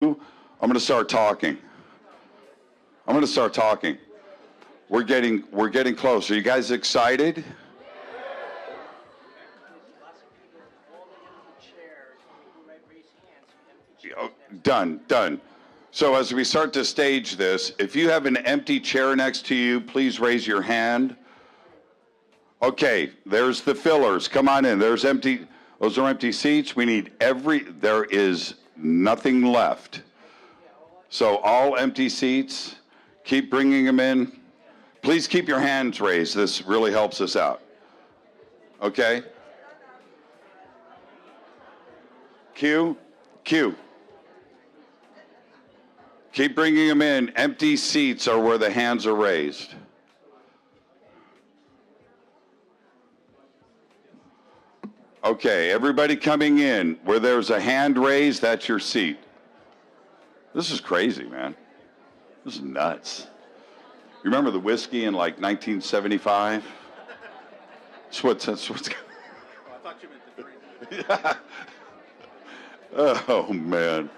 I'm going to start talking. I'm going to start talking. We're getting close. Are you guys excited? Oh, done. So as we start to stage this, if you have an empty chair next to you, please raise your hand. Okay, there's the fillers. Come on in. There's empty. Those are empty seats. We need there is nothing left. So all empty seats, keep bringing them in. Please keep your hands raised. This really helps us out. Okay? Q. Keep bringing them in. Empty seats are where the hands are raised. Okay, everybody coming in, where there's a hand raised, that's your seat. This is crazy, man. This is nuts. You remember the whiskey in like 1975? That's what's oh, I thought you meant the drink. Yeah. Oh, man.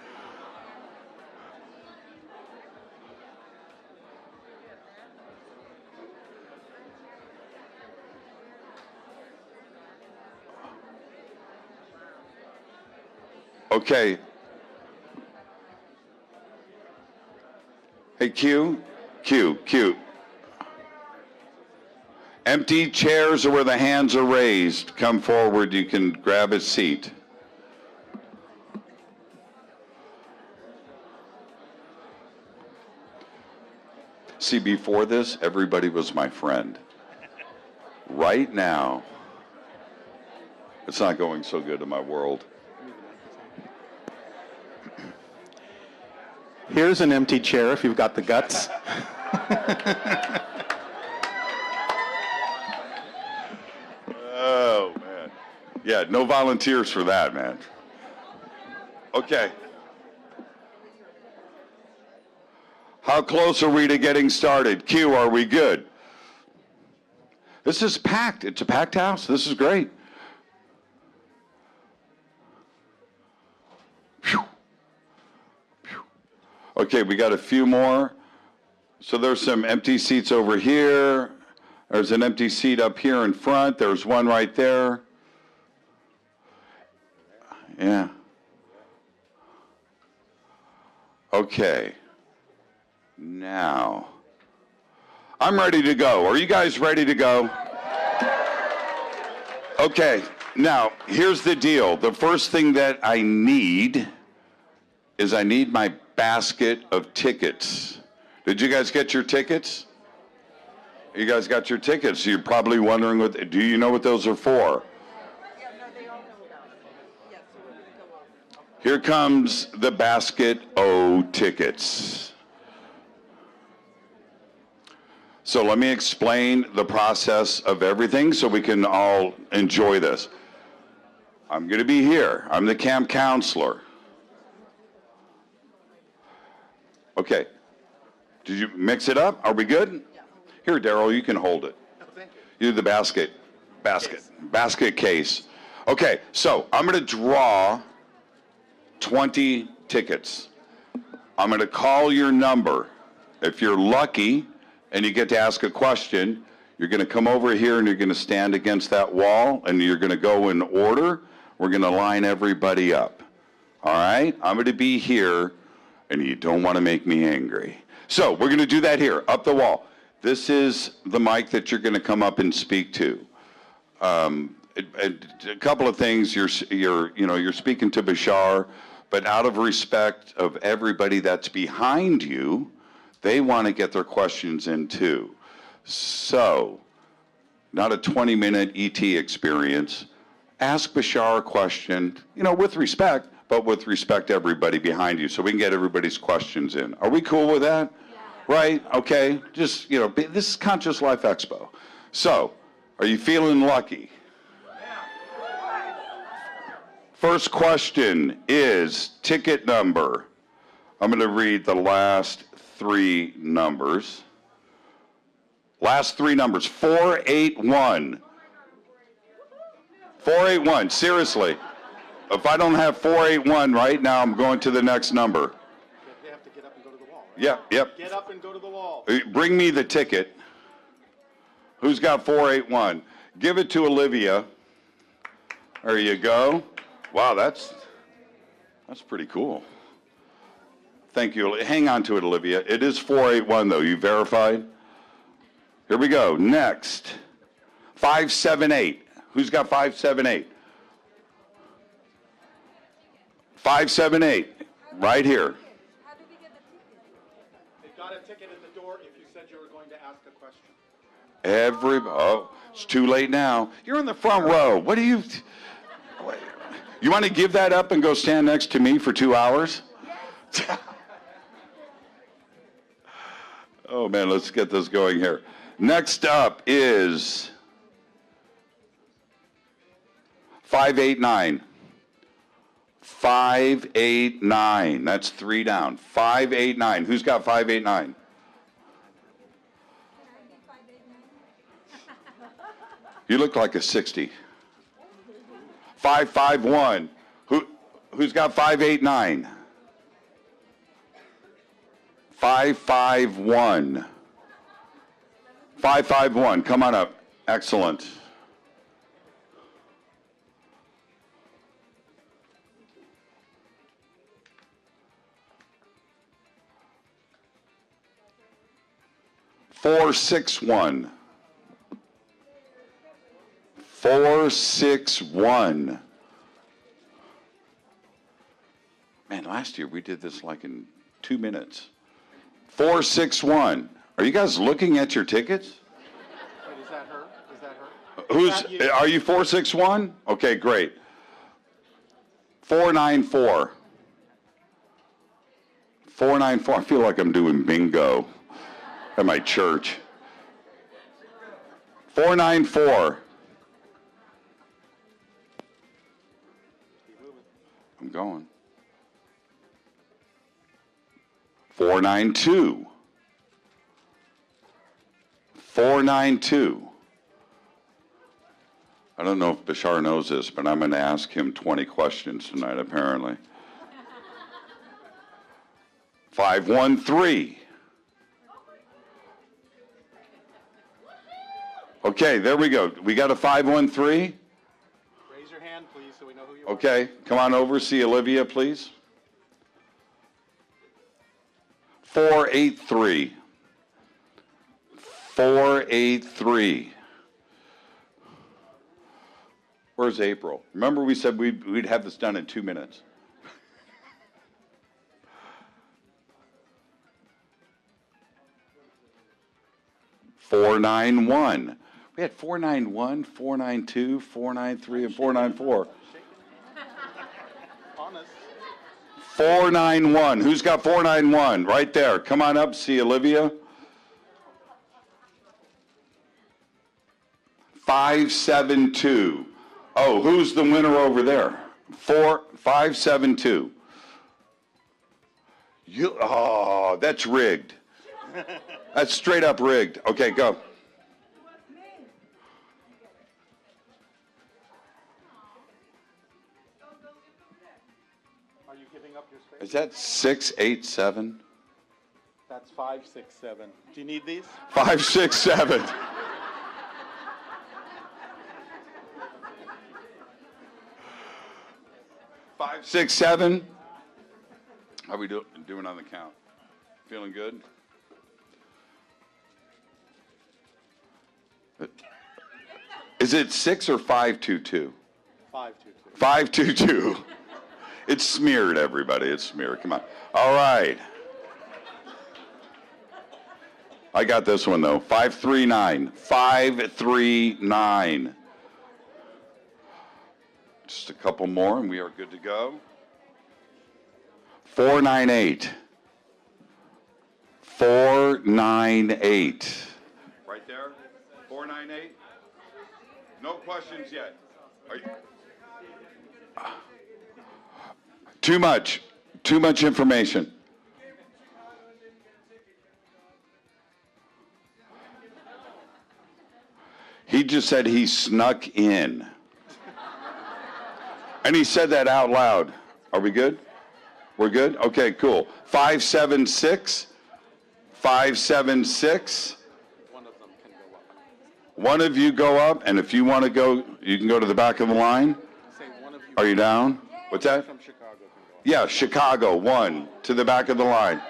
Okay. Hey, Q. Empty chairs are where the hands are raised. Come forward. You can grab a seat. See, before this, everybody was my friend. Right now, it's not going so good in my world. Here's an empty chair if you've got the guts. Oh, man. Yeah, no volunteers for that, man. Okay. How close are we to getting started? Q, are we good? This is packed. It's a packed house. This is great. Okay, we got a few more. So there's some empty seats over here. There's an empty seat up here in front. There's one right there. Yeah. Okay. Now, I'm ready to go. Are you guys ready to go? Okay. Now, here's the deal. The first thing that I need is I need my basket of tickets. Did you guys get your tickets? You guys got your tickets. You're probably wondering do you know what those are for? Yeah, no, they all know about it. Yes, so we're going to go over. Here comes the basket O tickets. So let me explain the process of everything so we can all enjoy this. I'm going to be here. I'm the camp counselor. Okay. Did you mix it up? Are we good? Yeah. Here, Darryl, you can hold it. Oh, thank you. You do the basket case. Okay, so I'm going to draw 20 tickets. I'm going to call your number. If you're lucky and you get to ask a question, you're going to come over here and you're going to stand against that wall and you're going to go in order. We're going to line everybody up. All right? I'm going to be here, and you don't want to make me angry. So we're going to do that here, up the wall. This is the mic that you're going to come up and speak to. A couple of things. You're speaking to Bashar, but out of respect of everybody that's behind you, they want to get their questions in too. So, not a 20-minute ET experience. Ask Bashar a question, with respect, but with respect to everybody behind you, so we can get everybody's questions in. Are we cool with that? Yeah. Right? Okay. Just, this is Conscious Life Expo. So, are you feeling lucky? Yeah. First question is ticket number. I'm going to read the last three numbers. Last three numbers. 481. 481. Seriously. If I don't have 481 right now, I'm going to the next number. Yep. Get up and go to the wall. Bring me the ticket. Who's got 481? Give it to Olivia. There you go. Wow, that's pretty cool. Thank you. Hang on to it, Olivia. It is 481, though. You verified? Here we go. Next. 578. Who's got 578? 578. Right here. How did we get the ticket? They got a ticket at the door if you said you were going to ask a question. It's too late now. You're in the front row. What do you... You want to give that up and go stand next to me for 2 hours? Oh, man, let's get this going here. Next up is 589. 589. That's 3 down. 589. Who's got 589? You look like a 60. 551. Who's got 589? 551. 551. Come on up. Excellent. Four, 6-1. 461. Man, last year we did this like in 2 minutes. 461. Are you guys looking at your tickets? Wait, is that her? Is that her? Are you 461? Okay, great. 494. 494. I feel like I'm doing bingo at my church. 494. I'm going. 492. 492. I don't know if Bashar knows this, but I'm going to ask him 20 questions tonight, apparently. 513. Okay, there we go. We got a 513? Raise your hand, please, so we know who you are. Okay, come on over, see Olivia, please. 483. 483. Where's April? Remember we said we'd have this done in 2 minutes. 491. We had 491, 492, 493, and 494. Honest. 491. Who's got 491? Right there. Come on up, see Olivia. 572. Oh, who's the winner over there? 572. Oh, that's rigged. That's straight up rigged. Okay, go. Are you giving up your space? Is that 687? That's 567. Do you need these? 567. Five, 6, 7. How we doing on the count? Feeling good? Is it 6 or 522? 522. 522. It's smeared, everybody. It's smeared. Come on. All right. I got this one, though. 539. 539. Just a couple more, and we are good to go. 498. 498. Right there? 498? No questions yet. Are you? Too much. Too much information. He just said he snuck in. And he said that out loud. Are we good? We're good? Okay, cool. 576. 576. One of them can go up. One of you go up, and if you want to go, you can go to the back of the line. Say one of you. Are you down? What's that? From Chicago can go up. Yeah, Chicago, one, to the back of the line.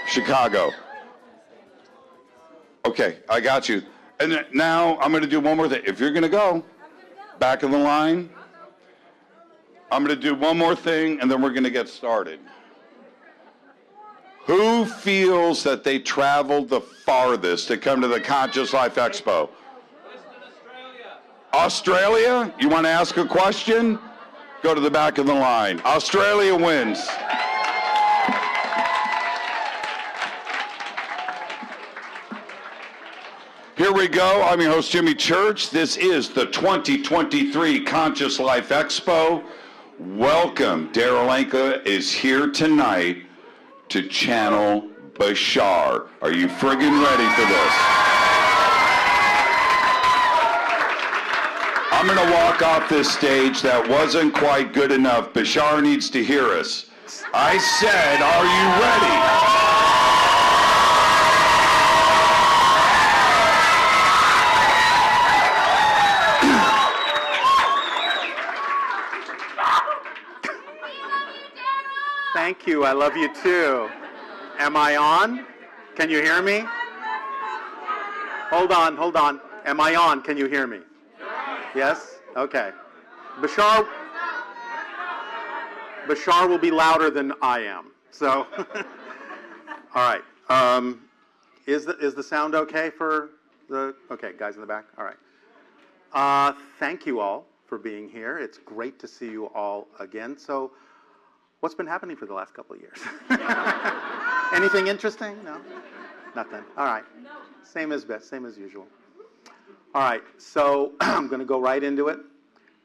Chicago. Okay, I got you. And then now I'm going to do one more thing. If you're going to go, back of the line, I'm going to do one more thing, and then we're going to get started. Who feels that they traveled the farthest to come to the Conscious Life Expo? Australia? You want to ask a question? Go to the back of the line. Australia wins. Here we go. I'm your host, Jimmy Church. This is the 2023 Conscious Life Expo. Welcome. Darryl Anka is here tonight to channel Bashar. Are you friggin' ready for this? I'm going to walk off this stage. That wasn't quite good enough. Bashar needs to hear us. I said, are you ready? Thank you. I love you too. Am I on? Can you hear me? Hold on, hold on. Am I on? Can you hear me? Yes? Okay. Bashar will be louder than I am. So, all right. Is the sound okay for the, okay, guys in the back? All right. Thank you all for being here. It's great to see you all again. So, what's been happening for the last couple of years? Anything interesting? No? Nothing. All right. Same as usual. All right. So I'm going to go right into it.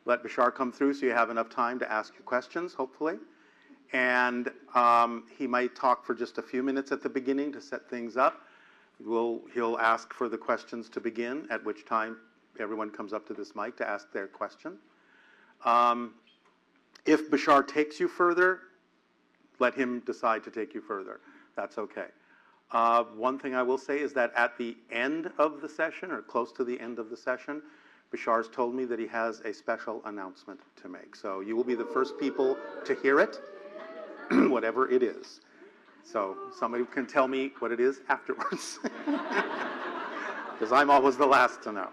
Let Bashar come through so you have enough time to ask your questions, hopefully. And he might talk for just a few minutes at the beginning to set things up. He'll ask for the questions to begin, at which time everyone comes up to this mic to ask their question. If Bashar takes you further, let him decide to take you further. That's okay. One thing I will say is that at the end of the session, or close to the end of the session, Bashar's told me that he has a special announcement to make. So you will be the first people to hear it, whatever it is. So somebody can tell me what it is afterwards, because I'm always the last to know.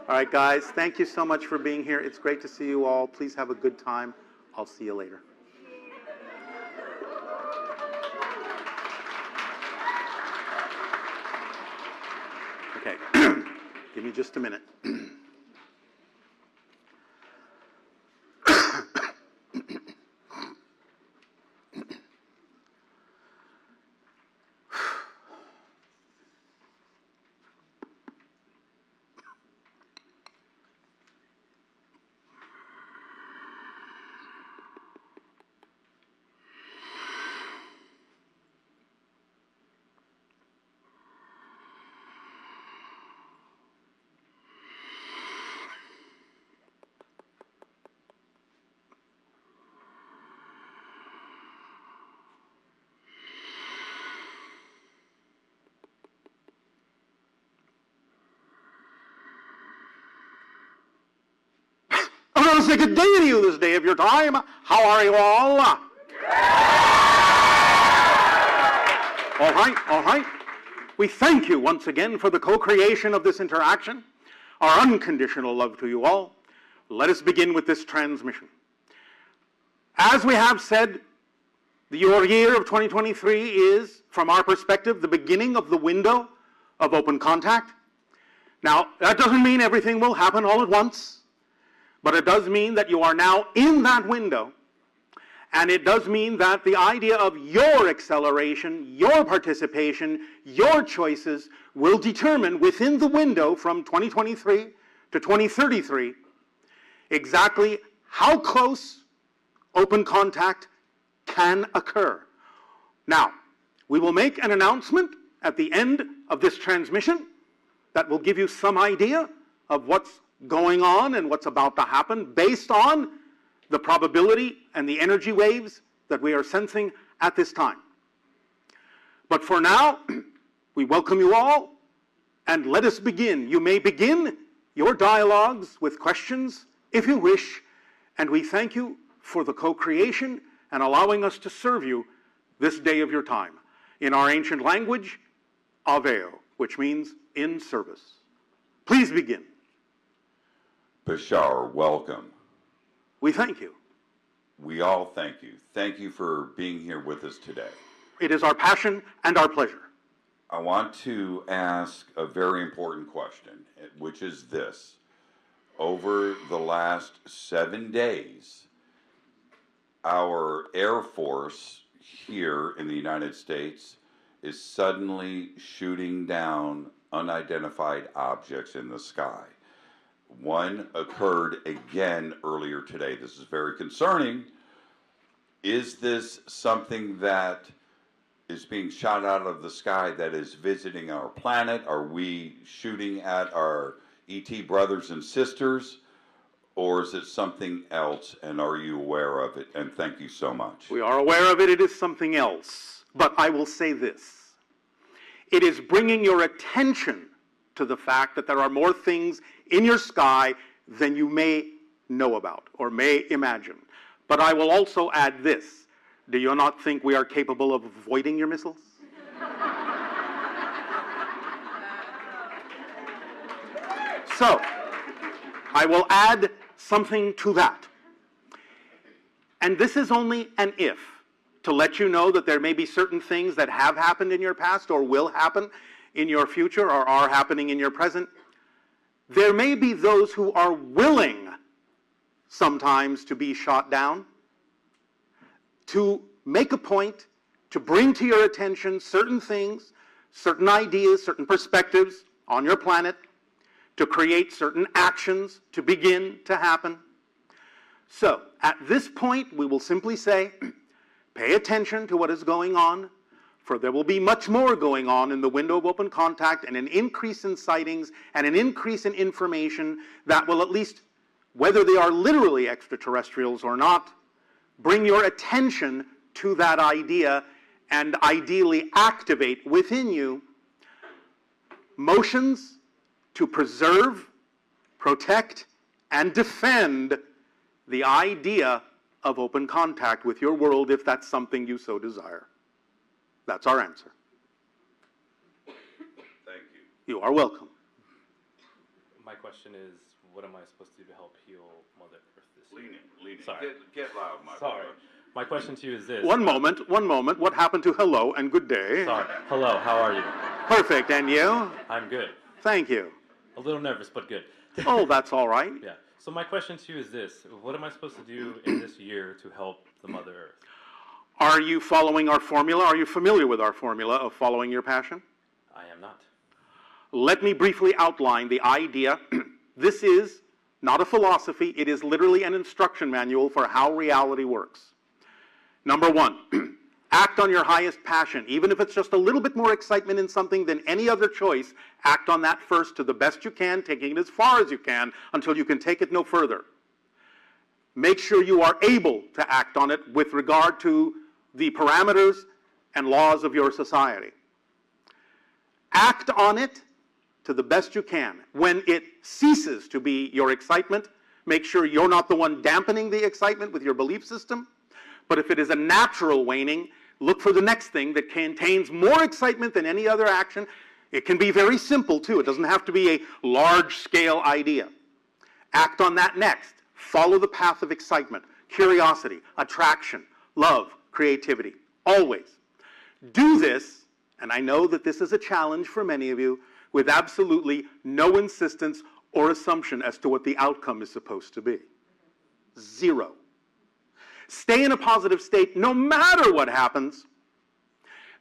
All right, guys, thank you so much for being here. It's great to see you all. Please have a good time. I'll see you later. Okay, give me just a minute. I want to say good day to you this day of your time. How are you all? All right. We thank you once again for the co-creation of this interaction. Our unconditional love to you all. Let us begin with this transmission. As we have said, your year of 2023 is, from our perspective, the beginning of the window of open contact. Now, that doesn't mean everything will happen all at once. But it does mean that you are now in that window, and it does mean that the idea of your acceleration, your participation, your choices will determine within the window from 2023 to 2033 exactly how close open contact can occur. Now, we will make an announcement at the end of this transmission that will give you some idea of what's going on and what's about to happen based on the probability and the energy waves that we are sensing at this time. But for now, we welcome you all, and let us begin. You may begin your dialogues with questions if you wish, and we thank you for the co-creation and allowing us to serve you this day of your time. In our ancient language, aveo, which means in service. Please begin. Bashar, welcome. We thank you. We all thank you. Thank you for being here with us today. It is our passion and our pleasure. I want to ask a very important question, which is this. Over the last 7 days, our Air Force here in the United States is suddenly shooting down unidentified objects in the sky. One occurred again earlier today. This is very concerning. Is this something that is being shot out of the sky that is visiting our planet? Are we shooting at our ET brothers and sisters? Or is it something else, and are you aware of it? And thank you so much. We are aware of it. It is something else. But I will say this. It is bringing your attention to the fact that there are more things in your sky than you may know about or may imagine. But I will also add this. Do you not think we are capable of avoiding your missiles? So, I will add something to that. And this is only an if, to let you know that there may be certain things that have happened in your past or will happen in your future or are happening in your present. There may be those who are willing sometimes to be shot down, to make a point, to bring to your attention certain things, certain ideas, certain perspectives on your planet, to create certain actions to begin to happen. So, at this point, we will simply say, pay attention to what is going on, for there will be much more going on in the window of open contact and an increase in sightings and an increase in information that will at least, whether they are literally extraterrestrials or not, bring your attention to that idea and ideally activate within you motions to preserve, protect, and defend the idea of open contact with your world if that's something you so desire. That's our answer. Thank you. You are welcome. My question is, what am I supposed to do to help heal Mother Earth this year? Lean in. Sorry. Get loud, my Sorry. brother. My question to you is this. One moment. What happened to hello and good day? Sorry. Hello, how are you? Perfect, and you? I'm good. Thank you. A little nervous, but good. Oh, that's all right. Yeah. So my question to you is this. What am I supposed to do in this year to help the Mother Earth? Are you following our formula? Are you familiar with our formula of following your passion? I am not. Let me briefly outline the idea. This is not a philosophy. It is literally an instruction manual for how reality works. Number one, act on your highest passion. Even if it's just a little bit more excitement in something than any other choice, act on that first to the best you can, taking it as far as you can until you can take it no further. Make sure you are able to act on it with regard to the parameters and laws of your society. Act on it to the best you can. When it ceases to be your excitement, make sure you're not the one dampening the excitement with your belief system. But if it is a natural waning, look for the next thing that contains more excitement than any other action. It can be very simple, too. It doesn't have to be a large-scale idea. Act on that next. Follow the path of excitement, curiosity, attraction, love, creativity. Always. Do this, and I know that this is a challenge for many of you, with absolutely no insistence or assumption as to what the outcome is supposed to be. Zero. Stay in a positive state no matter what happens,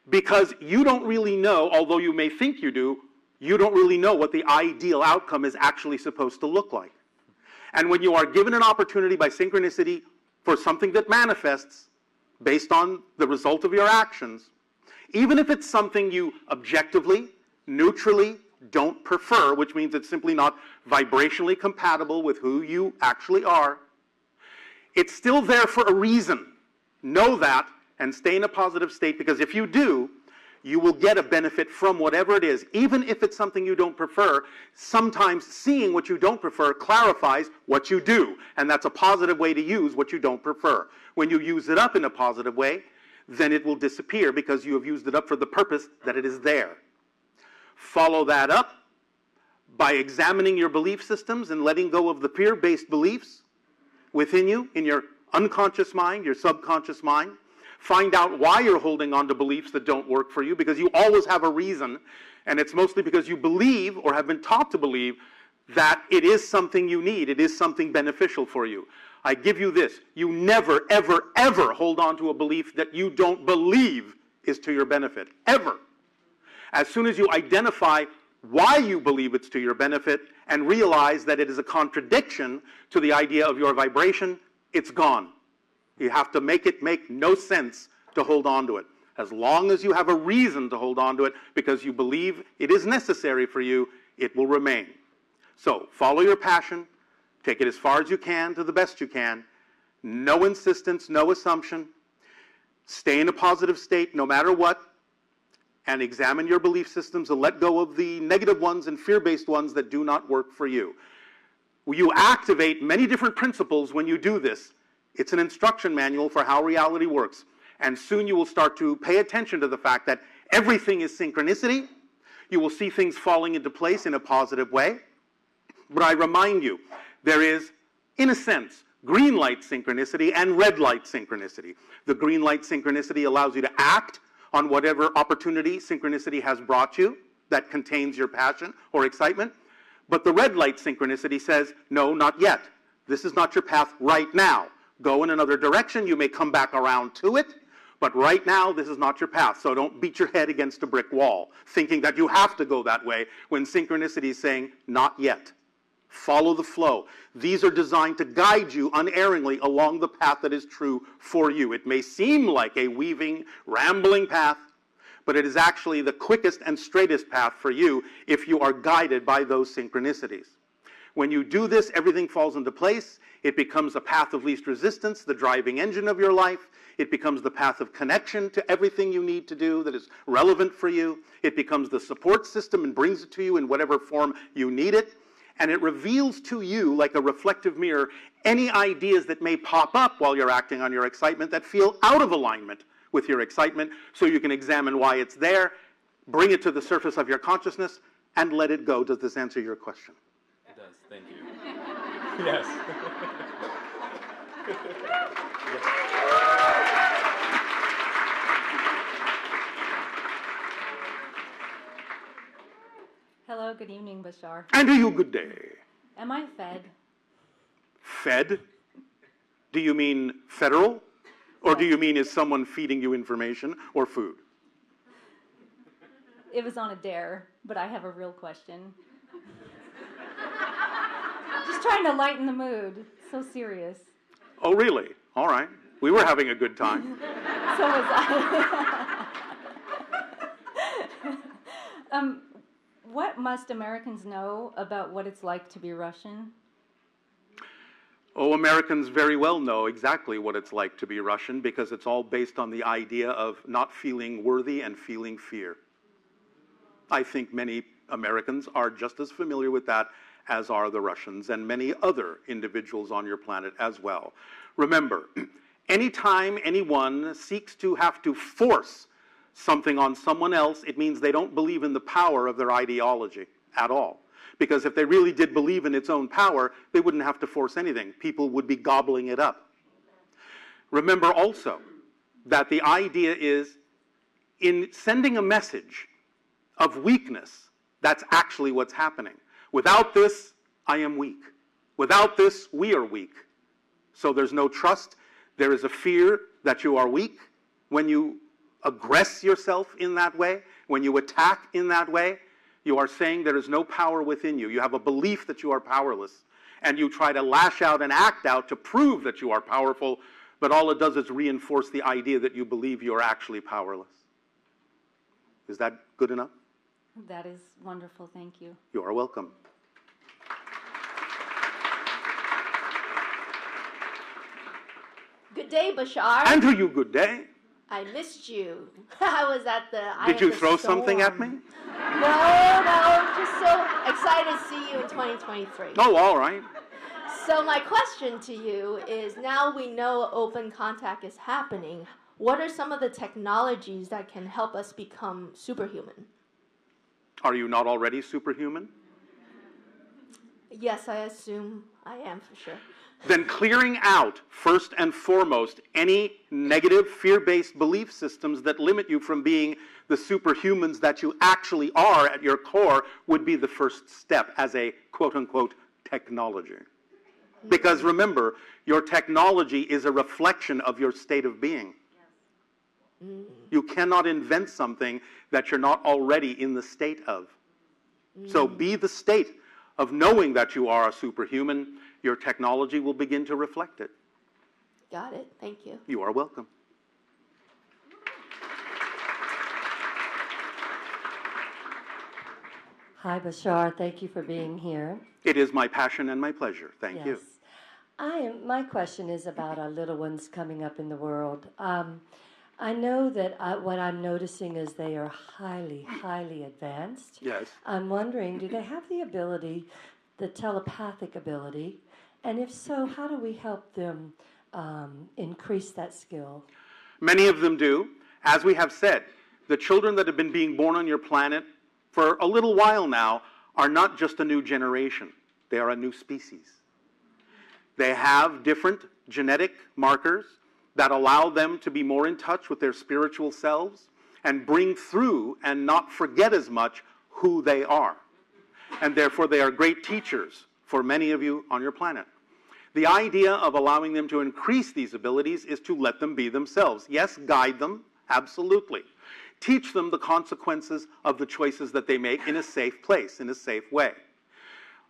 because you don't really know, although you may think you do, you don't really know what the ideal outcome is actually supposed to look like. And when you are given an opportunity by synchronicity for something that manifests based on the result of your actions, even if it's something you objectively, neutrally don't prefer, which means it's simply not vibrationally compatible with who you actually are, it's still there for a reason. Know that and stay in a positive state, because if you do, you will get a benefit from whatever it is. Even if it's something you don't prefer, sometimes seeing what you don't prefer clarifies what you do. And that's a positive way to use what you don't prefer. When you use it up in a positive way, then it will disappear because you have used it up for the purpose that it is there. Follow that up by examining your belief systems and letting go of the fear-based beliefs within you, in your unconscious mind, your subconscious mind. Find out why you're holding on to beliefs that don't work for you, because you always have a reason, and it's mostly because you believe or have been taught to believe that it is something you need, it is something beneficial for you. I give you this, you never, ever, ever hold on to a belief that you don't believe is to your benefit, ever. As soon as you identify why you believe it's to your benefit and realize that it is a contradiction to the idea of your vibration, it's gone. You have to make it make no sense to hold on to it. As long as you have a reason to hold on to it because you believe it is necessary for you, it will remain. So follow your passion, take it as far as you can to the best you can. No insistence, no assumption. Stay in a positive state no matter what, and examine your belief systems and let go of the negative ones and fear-based ones that do not work for you. You activate many different principles when you do this. It's an instruction manual for how reality works. And soon you will start to pay attention to the fact that everything is synchronicity. You will see things falling into place in a positive way. But I remind you, there is, in a sense, green light synchronicity and red light synchronicity. The green light synchronicity allows you to act on whatever opportunity synchronicity has brought you that contains your passion or excitement. But the red light synchronicity says, no, not yet. This is not your path right now. Go in another direction. You may come back around to it. But right now, this is not your path. So don't beat your head against a brick wall, thinking that you have to go that way when synchronicity is saying, not yet. Follow the flow. These are designed to guide you unerringly along the path that is true for you. It may seem like a weaving, rambling path, but it is actually the quickest and straightest path for you if you are guided by those synchronicities. When you do this, everything falls into place. It becomes a path of least resistance, the driving engine of your life. It becomes the path of connection to everything you need to do that is relevant for you. It becomes the support system and brings it to you in whatever form you need it. And it reveals to you, like a reflective mirror, any ideas that may pop up while you're acting on your excitement that feel out of alignment with your excitement, so you can examine why it's there, bring it to the surface of your consciousness, and let it go. Does this answer your question? It does, thank you. Yes. Hello, good evening, Bashar. And to you, good day. Am I fed? Fed? Do you mean federal? Or do you mean is someone feeding you information or food? It was on a dare, but I have a real question. Just trying to lighten the mood. So serious. Oh, really? All right. We were having a good time. So was I. What must Americans know about what it's like to be Russian? Oh, Americans very well know exactly what it's like to be Russian, because it's all based on the idea of not feeling worthy and feeling fear. I think many Americans are just as familiar with that as are the Russians and many other individuals on your planet as well. Remember, anytime anyone seeks to have to force something on someone else, it means they don't believe in the power of their ideology at all. Because if they really did believe in its own power, they wouldn't have to force anything. People would be gobbling it up. Remember also that the idea is, in sending a message of weakness, that's actually what's happening. Without this, I am weak. Without this, we are weak. So there's no trust. There is a fear that you are weak. When you aggress yourself in that way, when you attack in that way, you are saying there is no power within you. You have a belief that you are powerless, and you try to lash out and act out to prove that you are powerful, but all it does is reinforce the idea that you believe you are actually powerless. Is that good enough? That is wonderful, thank you. You are welcome. Good day, Bashar. And to you, good day. I missed you. I was at the eye Did of you the throw something at storm. me? No, just so excited to see you in 2023. Oh, all right. So my question to you is, now we know open contact is happening, what are some of the technologies that can help us become superhuman? Are you not already superhuman? Yes, I assume I am for sure. Then clearing out, first and foremost, any negative fear-based belief systems that limit you from being the superhumans that you actually are at your core would be the first step as a quote-unquote technology. Because remember, your technology is a reflection of your state of being. You cannot invent something that you're not already in the state of. So be the state of knowing that you are a superhuman. Your technology will begin to reflect it. Got it. Thank you. You are welcome. Hi, Bashar. Thank you for being here. It is my passion and my pleasure. Thank you. My question is about our little ones coming up in the world. I know that what I'm noticing is they are highly, highly advanced. Yes. I'm wondering, do they have the ability, the telepathic ability? And if so, how do we help them increase that skill? Many of them do. As we have said, the children that have been being born on your planet for a little while now are not just a new generation. They are a new species. They have different genetic markers that allow them to be more in touch with their spiritual selves and bring through and not forget as much who they are. And therefore, they are great teachers for many of you on your planet. The idea of allowing them to increase these abilities is to let them be themselves. Yes, guide them, absolutely. Teach them the consequences of the choices that they make in a safe place, in a safe way.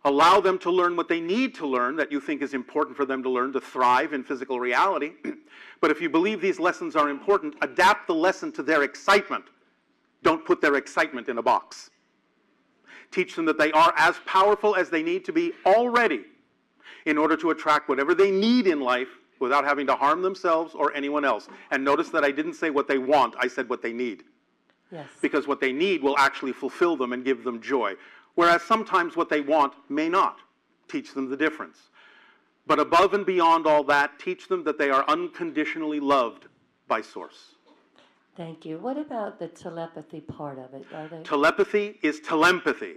Allow them to learn what they need to learn that you think is important for them to learn to thrive in physical reality. But if you believe these lessons are important, adapt the lesson to their excitement. Don't put their excitement in a box. Teach them that they are as powerful as they need to be already in order to attract whatever they need in life without having to harm themselves or anyone else. And notice that I didn't say what they want, I said what they need. Yes. Because what they need will actually fulfill them and give them joy. Whereas sometimes what they want may not. Teach them the difference. But above and beyond all that, teach them that they are unconditionally loved by Source. Thank you. What about the telepathy part of it? Are they... Telepathy is telepathy.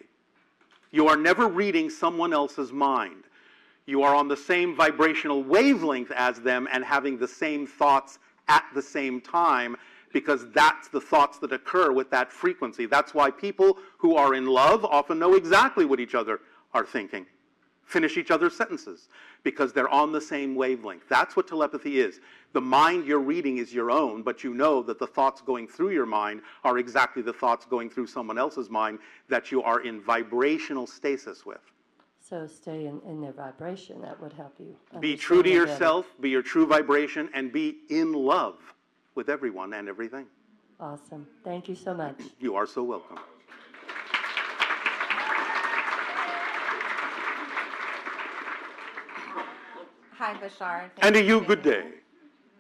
You are never reading someone else's mind. You are on the same vibrational wavelength as them and having the same thoughts at the same time, because that's the thoughts that occur with that frequency. That's why people who are in love often know exactly what each other are thinking. Finish each other's sentences, because they're on the same wavelength. That's what telepathy is. The mind you're reading is your own, but you know that the thoughts going through your mind are exactly the thoughts going through someone else's mind that you are in vibrational stasis with. So stay in their vibration. That would help you. Be true to understand them yourself, be your true vibration, and be in love with everyone and everything. better. Awesome. Thank you so much. You are so welcome. Hi, Bashar. And to Thanks you, for good being day. here.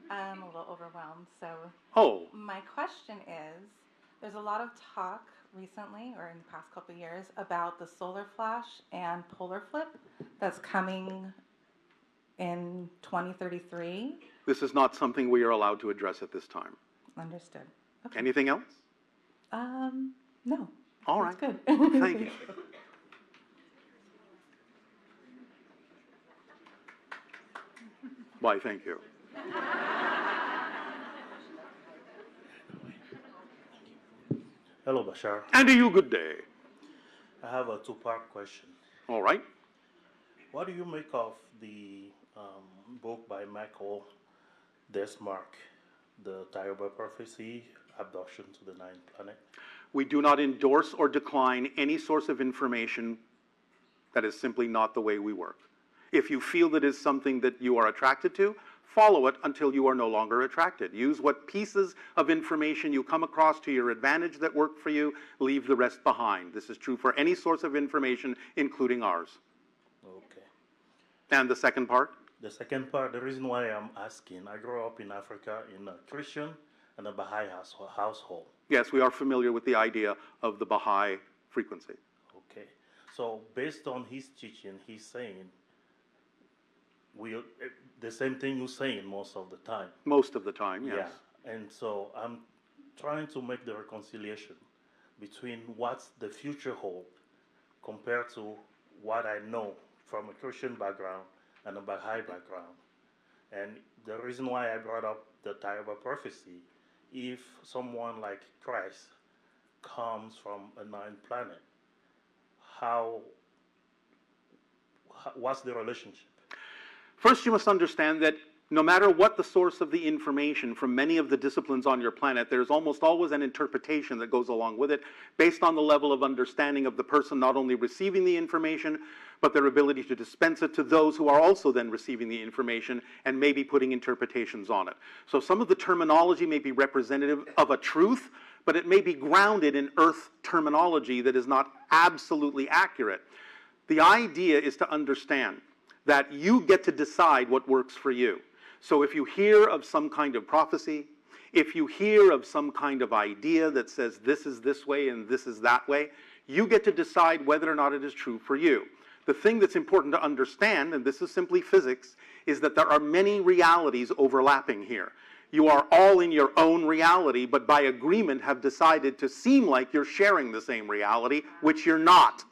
I'm a little overwhelmed. So Oh, my question is, there's a lot of talk recently, or in the past couple of years, about the solar flash and polar flip that's coming in 2033. this is not something we are allowed to address at this time. Understood. Okay. Anything else? No. All That's right. good. Thank you. Why, thank you. Hello, Bashar. And to you, good day. I have a two-part question. All right. What do you make of the book by Michael Desmark, The Terrible Prophecy, Abduction to the Ninth Planet? We do not endorse or decline any source of information that is simply not the way we work. If you feel that is something that you are attracted to, follow it until you are no longer attracted. Use what pieces of information you come across to your advantage that work for you. Leave the rest behind. This is true for any source of information, including ours. Okay. And the second part? The second part, the reason why I'm asking, I grew up in Africa in a Christian and a Baha'i household. Yes, we are familiar with the idea of the Baha'i frequency. Okay. So based on his teaching, he's saying the same thing you're saying most of the time. Most of the time, yes. Yeah. And so I'm trying to make the reconciliation between what's the future hold compared to what I know from a Christian background and a Baha'i background. And the reason why I brought up the Tayaba prophecy, if someone like Christ comes from a ninth planet, what's the relationship? First, you must understand that no matter what the source of the information from many of the disciplines on your planet, there's almost always an interpretation that goes along with it based on the level of understanding of the person not only receiving the information, but their ability to dispense it to those who are also then receiving the information and maybe putting interpretations on it. So some of the terminology may be representative of a truth, but it may be grounded in Earth terminology that is not absolutely accurate. The idea is to understand that you get to decide what works for you. So if you hear of some kind of prophecy, if you hear of some kind of idea that says this is this way and this is that way, you get to decide whether or not it is true for you. The thing that's important to understand, and this is simply physics, is that there are many realities overlapping here. You are all in your own reality, but by agreement have decided to seem like you're sharing the same reality, which you're not.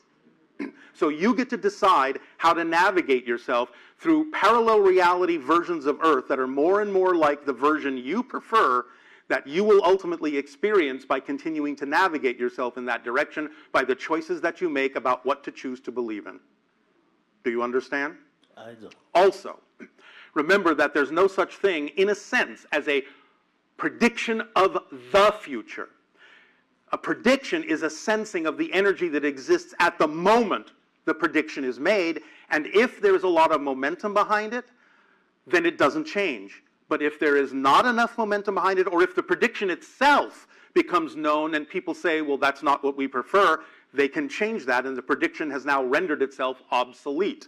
So you get to decide how to navigate yourself through parallel reality versions of Earth that are more and more like the version you prefer, that you will ultimately experience by continuing to navigate yourself in that direction by the choices that you make about what to choose to believe in. Do you understand? I do. Also, remember that there's no such thing, in a sense, as a prediction of the future. A prediction is a sensing of the energy that exists at the moment the prediction is made, and if there's a lot of momentum behind it, then it doesn't change. But if there is not enough momentum behind it, or if the prediction itself becomes known and people say, well, that's not what we prefer, they can change that, and the prediction has now rendered itself obsolete.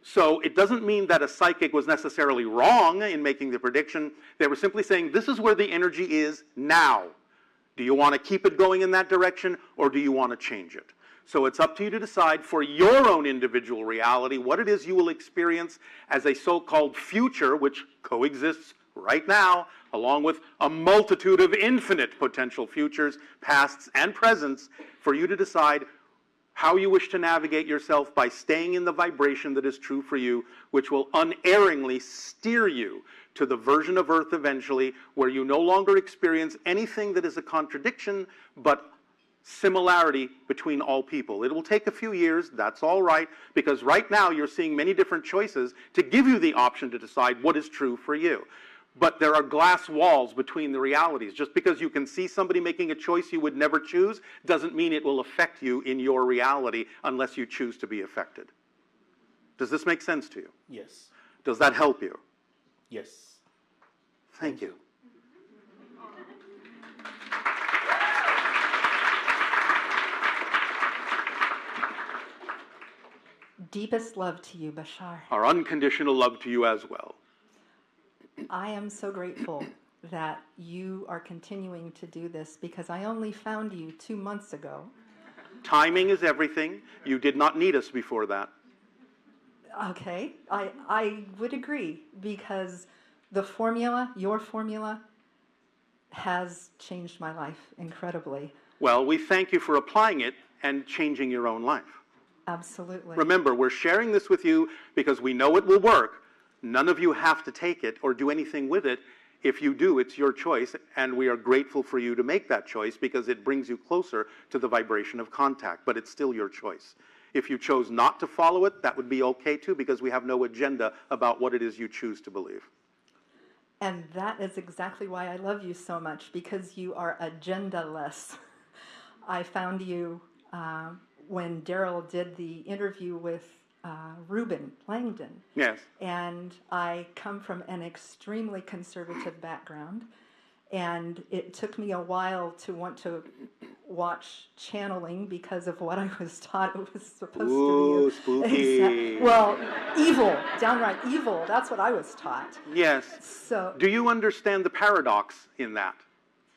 So it doesn't mean that a psychic was necessarily wrong in making the prediction. They were simply saying, this is where the energy is now. Do you want to keep it going in that direction, or do you want to change it? So it's up to you to decide for your own individual reality what it is you will experience as a so-called future, which coexists right now, along with a multitude of infinite potential futures, pasts and presents, for you to decide how you wish to navigate yourself by staying in the vibration that is true for you, which will unerringly steer you to the version of Earth eventually where you no longer experience anything that is a contradiction, but similarity between all people. It will take a few years, that's all right, because right now you're seeing many different choices to give you the option to decide what is true for you. But there are glass walls between the realities. Just because you can see somebody making a choice you would never choose doesn't mean it will affect you in your reality unless you choose to be affected. Does this make sense to you? Yes. Does that help you? Yes. Thank you. Deepest love to you, Bashar. Our unconditional love to you as well. I am so grateful that you are continuing to do this because I only found you 2 months ago. Timing is everything. You did not need us before that. Okay, I would agree because the formula, your formula, has changed my life incredibly. Well, we thank you for applying it and changing your own life. Absolutely. Remember, we're sharing this with you because we know it will work. None of you have to take it or do anything with it. If you do, it's your choice, and we are grateful for you to make that choice because it brings you closer to the vibration of contact, but it's still your choice. If you chose not to follow it, that would be okay too, because we have no agenda about what it is you choose to believe. And that is exactly why I love you so much, because you are agenda-less. I found you when Darryl did the interview with Reuben Langdon. Yes. And I come from an extremely conservative background, And it took me a while to want to watch channeling because of what I was taught it was supposed Ooh, to be. spooky. Well, evil, downright evil. That's what I was taught. Yes. So, Do you understand the paradox in that?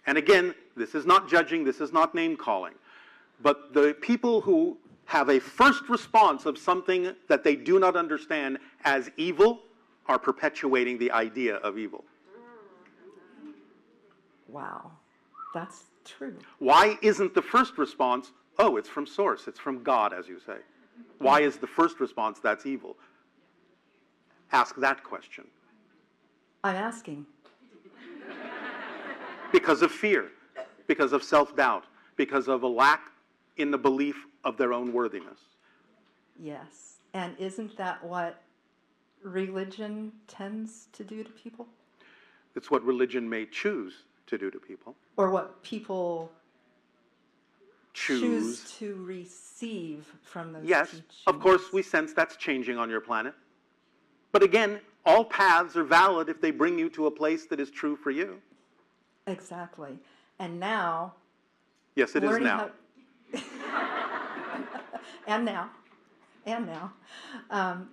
And again, this is not judging, this is not name calling. But the people who have a first response of something that they do not understand as evil are perpetuating the idea of evil. wow, that's true. Why isn't the first response, oh, it's from source, it's from God, as you say? Why is the first response, that's evil? Ask that question. I'm asking. Because of fear, because of self-doubt, because of a lack in the belief of their own worthiness. Yes. And isn't that what religion tends to do to people? It's what religion may choose to do to people. Or what people Choose. to receive from those Yes, teachings? of course, we sense that's changing on your planet. But again, all paths are valid if they bring you to a place that is true for you. Exactly. And now... Yes, it is learning now. and now,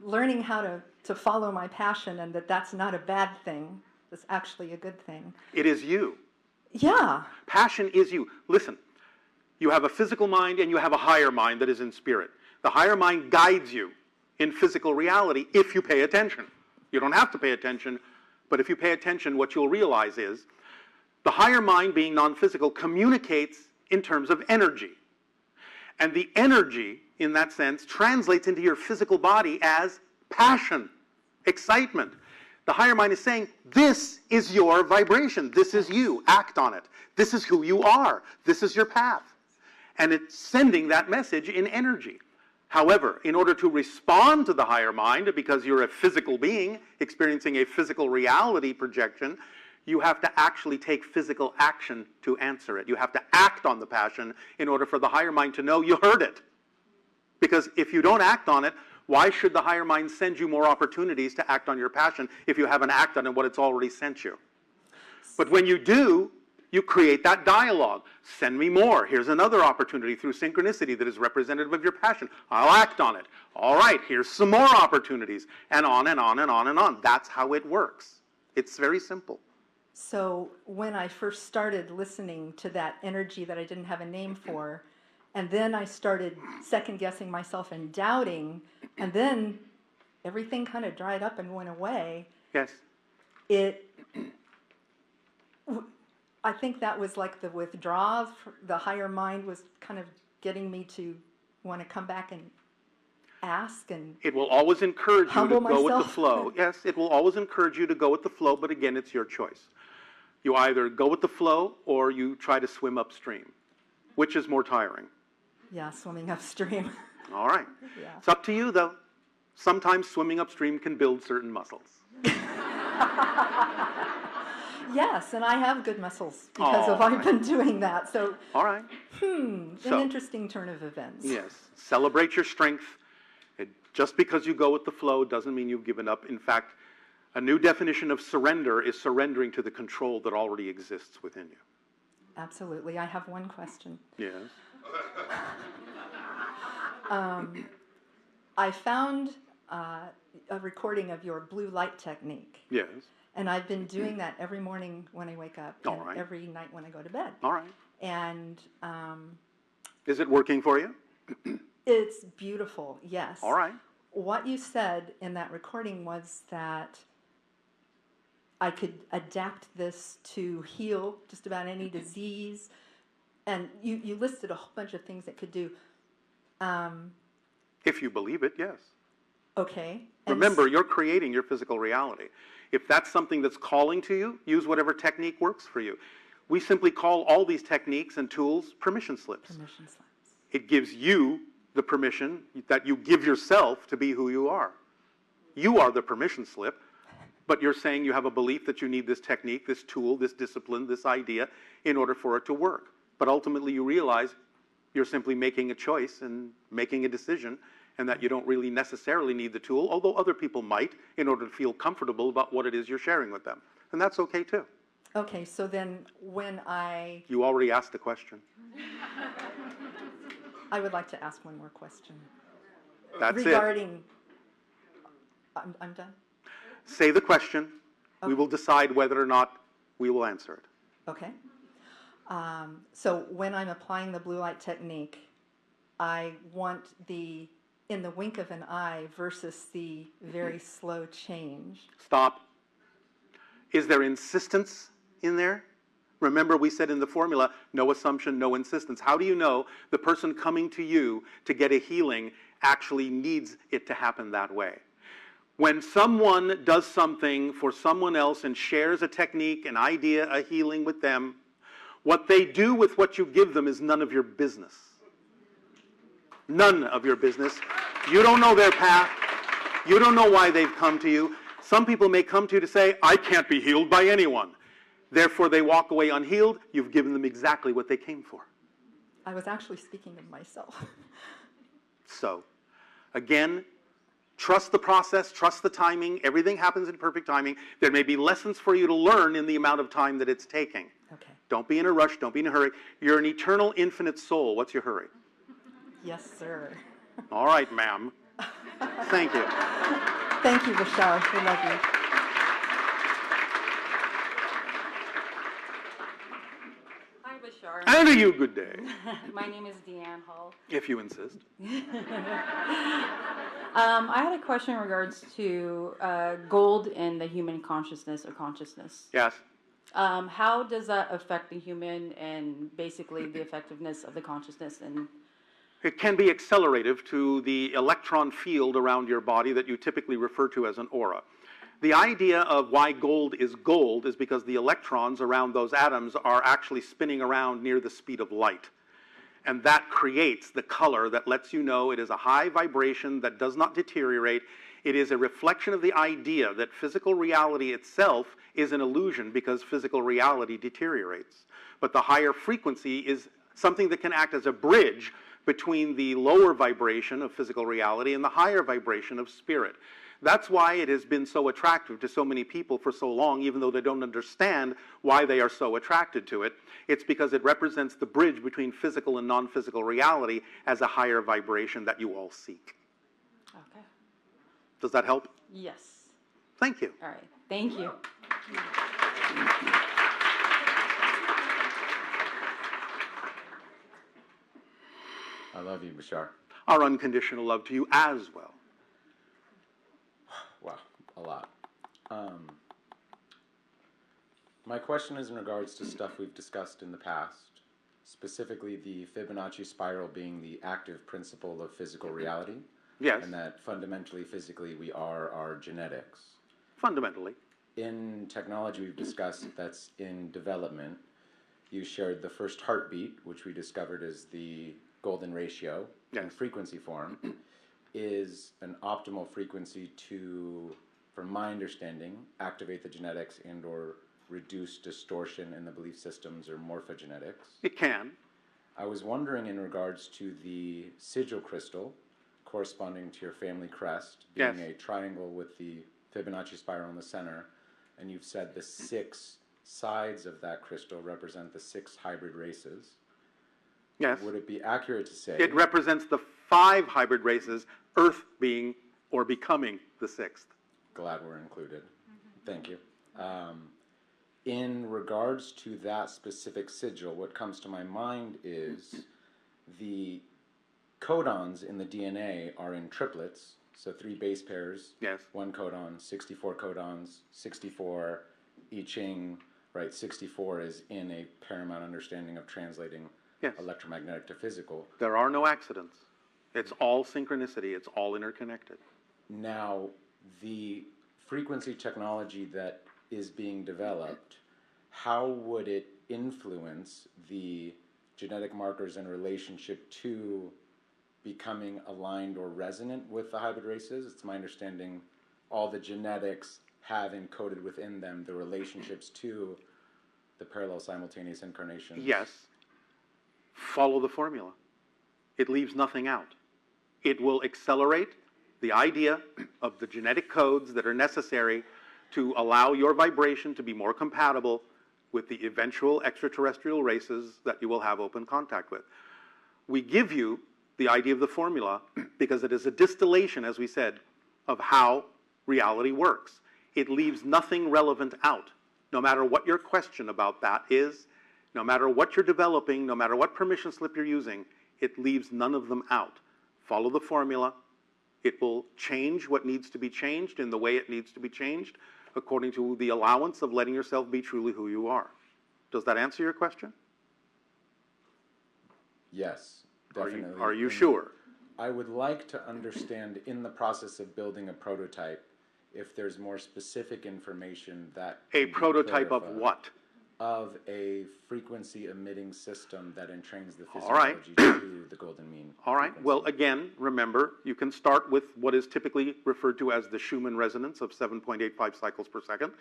learning how to follow my passion and that's not a bad thing. That's actually a good thing. It is you. Yeah. Passion is you. Listen, you have a physical mind and you have a higher mind that is in spirit. The higher mind guides you in physical reality if you pay attention. You don't have to pay attention, but if you pay attention, what you'll realize is the higher mind, being non-physical, communicates in terms of energy. And the energy, in that sense, translates into your physical body as passion, excitement. The higher mind is saying, this is your vibration. This is you. Act on it. This is who you are. This is your path. And it's sending that message in energy. However, in order to respond to the higher mind, because you're a physical being experiencing a physical reality projection, you have to actually take physical action to answer it. You have to act on the passion in order for the higher mind to know you heard it. Because if you don't act on it, why should the higher mind send you more opportunities to act on your passion if you haven't acted on what it's already sent you? But when you do, you create that dialogue. Send me more. Here's another opportunity through synchronicity that is representative of your passion. I'll act on it. All right, here's some more opportunities. And on and on and on and on. That's how it works. It's very simple. So when I first started listening to that energy that I didn't have a name for, and then I started second-guessing myself and doubting, and then everything kind of dried up and went away. Yes. I think that was like the withdrawal. The higher mind was kind of getting me to want to come back and ask and it will always encourage you to humble go with the myself. flow. Yes, it will always encourage you to go with the flow, but again, it's your choice. You either go with the flow or you try to swim upstream. Which is more tiring? Yeah, swimming upstream. All right. Yeah. It's up to you, though. Sometimes swimming upstream can build certain muscles. Yes, and I have good muscles because of I've been doing that. So, all right. An interesting turn of events. Yes. Celebrate your strength. Just because you go with the flow doesn't mean you've given up. In fact, a new definition of surrender is surrendering to the control that already exists within you. Absolutely. I have one question. Yes. I found a recording of your blue light technique. Yes. And I've been doing that every morning when I wake up and all right. every night when I go to bed. All right. And is it working for you? It's beautiful, yes. All right. What you said in that recording was that I could adapt this to heal just about any disease. And you listed a whole bunch of things it could do. If you believe it, yes. Okay. Remember, you're creating your physical reality. If that's something that's calling to you, use whatever technique works for you. We simply call all these techniques and tools permission slips. Permission slips. It gives you the permission that you give yourself to be who you are. You are the permission slip, but you're saying you have a belief that you need this technique, this tool, this discipline, this idea in order for it to work. But ultimately you realize you're simply making a choice and making a decision, and that you don't really necessarily need the tool, although other people might, in order to feel comfortable about what it is you're sharing with them. And that's okay too. Okay, so then when You already asked the question. I would like to ask one more question. That's it. Regarding, I'm done? Say the question. We Okay. will decide whether or not we will answer it. Okay. So when I'm applying the blue light technique, I want the in the wink of an eye versus the very slow change. Stop. Is there insistence in there? Remember, we said in the formula, no assumption, no insistence. How do you know the person coming to you to get a healing actually needs it to happen that way? When someone does something for someone else and shares a technique, an idea, a healing with them, what they do with what you give them is none of your business. None of your business. You don't know their path. You don't know why they've come to you. Some people may come to you to say, I can't be healed by anyone. Therefore, they walk away unhealed. You've given them exactly what they came for. I was actually speaking of myself. So, again, trust the process, trust the timing. Everything happens in perfect timing. There may be lessons for you to learn in the amount of time that it's taking. Okay. Don't be in a rush. Don't be in a hurry. You're an eternal, infinite soul. What's your hurry? Yes, sir. All right, ma'am. Thank you. Thank you, Bashar. We love you. Hi, Bashar. And to you, good day, My name is Deanne Hall. if you insist. I had a question in regards to gold in the human consciousness or consciousness. Yes. How does that affect the human and basically the effectiveness of the consciousness? And It can be accelerative to the electron field around your body that you typically refer to as an aura. The idea of why gold is because the electrons around those atoms are actually spinning around near the speed of light. And that creates the color that lets you know it is a high vibration that does not deteriorate. It is a reflection of the idea that physical reality itself is an illusion because physical reality deteriorates. But the higher frequency is something that can act as a bridge between the lower vibration of physical reality and the higher vibration of spirit. That's why it has been so attractive to so many people for so long, even though they don't understand why they are so attracted to it. It's because it represents the bridge between physical and non-physical reality as a higher vibration that you all seek. okay, Does that help? yes. Thank you. All right. Thank you. I love you, Bashar. Our unconditional love to you as well. Wow, a lot. My question is in regards to stuff we've discussed in the past, specifically the Fibonacci spiral being the active principle of physical reality. Yes. And that fundamentally, physically, we are our genetics. Fundamentally. In technology we've discussed that's in development, you shared the first heartbeat, which we discovered is the golden ratio in Yes. frequency form, is an optimal frequency to, from my understanding, activate the genetics and or reduce distortion in the belief systems or morphogenetics. It can. I was wondering in regards to the sigil crystal corresponding to your family crest, being Yes. a triangle with the Fibonacci spiral in the center, and you've said the 6 sides of that crystal represent the 6 hybrid races. Yes. Would it be accurate to say It represents the 5 hybrid races, Earth being or becoming the 6th. glad we're included? Thank you. In regards to that specific sigil, what comes to my mind is the codons in the DNA are in triplets, so 3 base pairs, Yes. 1 codon, 64 codons, 64 I Ching, right? 64 is in a paramount understanding of translating Yes. electromagnetic to physical. There are no accidents. It's all synchronicity. It's all interconnected. Now, the frequency technology that is being developed, how would it influence the genetic markers in relationship to becoming aligned or resonant with the hybrid races? It's my understanding all the genetics have encoded within them the relationships to the parallel simultaneous incarnations. Yes. Follow the formula. It leaves nothing out. It will accelerate the idea of the genetic codes that are necessary to allow your vibration to be more compatible with the eventual extraterrestrial races that you will have open contact with. We give you the idea of the formula because it is a distillation, as we said, of how reality works. It leaves nothing relevant out. No matter what your question about that is, no matter what you're developing, no matter what permission slip you're using, it leaves none of them out. Follow the formula. It will change what needs to be changed in the way it needs to be changed according to the allowance of letting yourself be truly who you are. Does that answer your question? Yes, definitely. Are you sure? I would like to understand, in the process of building a prototype, if there's more specific information that A can be prototype of clarified. what? Of a frequency emitting system that entrains the All right. physiology to the golden mean. All right. frequency. Well, again, remember, you can start with what is typically referred to as the Schumann resonance of 7.85 cycles per second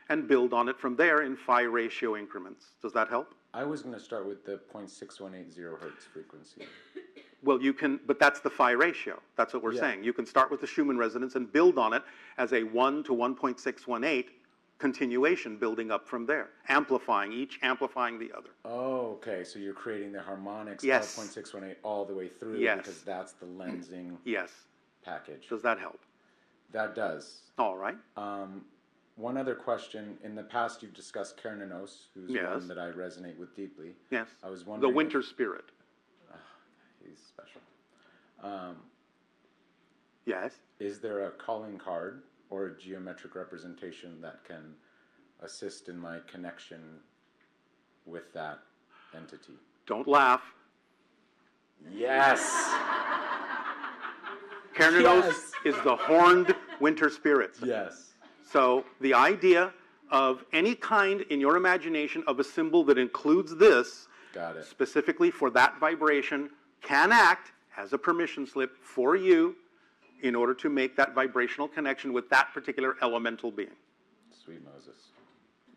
and build on it from there in phi ratio increments. Does that help? I was going to start with the 0.6180 hertz frequency. Well, you can, but that's the phi ratio. That's what we're saying. You can start with the Schumann resonance and build on it as a 1 to 1.618 continuation, building up from there, amplifying, each amplifying the other. Oh, okay. So you're creating the harmonics Yes. of 0.618 all the way through Yes. because that's the lensing Yes. package. Does that help? That does. All right. One other question. In the past, you've discussed Kernanos, who's Yes. one that I resonate with deeply. Yes. I was The wondering. winter spirit. He's special. Yes. Is there a calling card or a geometric representation that can assist in my connection with that entity? Don't laugh. Yes. Kernanos Yes. is the horned winter spirits. Yes. So the idea of any kind in your imagination of a symbol that includes this, Got it. specifically for that vibration, can act as a permission slip for you in order to make that vibrational connection with that particular elemental being. Sweet Moses.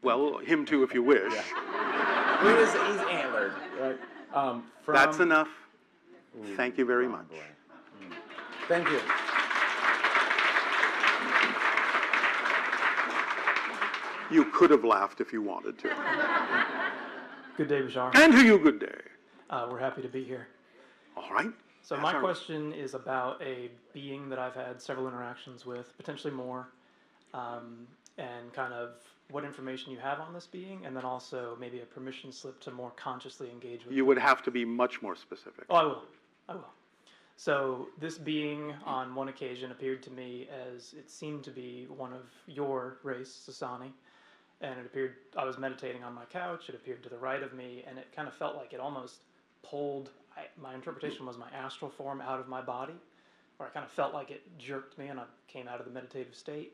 Well, him too if you wish. He's antlered, right? That's enough. Thank you very much. Boy. Thank you. You could have laughed if you wanted to. Good day, Bashar. And to you, good day. We're happy to be here. All right. So my question is about a being that I've had several interactions with, potentially more, and kind of what information you have on this being, and then also maybe a permission slip to more consciously engage with You would have to be much more specific. Oh, I will. So this being on one occasion appeared to me as it seemed to be one of your race, Sasani, and it appeared, I was meditating on my couch, it appeared to the right of me, and it kind of felt like it almost pulled, my interpretation was my astral form out of my body, or I kind of felt like it jerked me and I came out of the meditative state.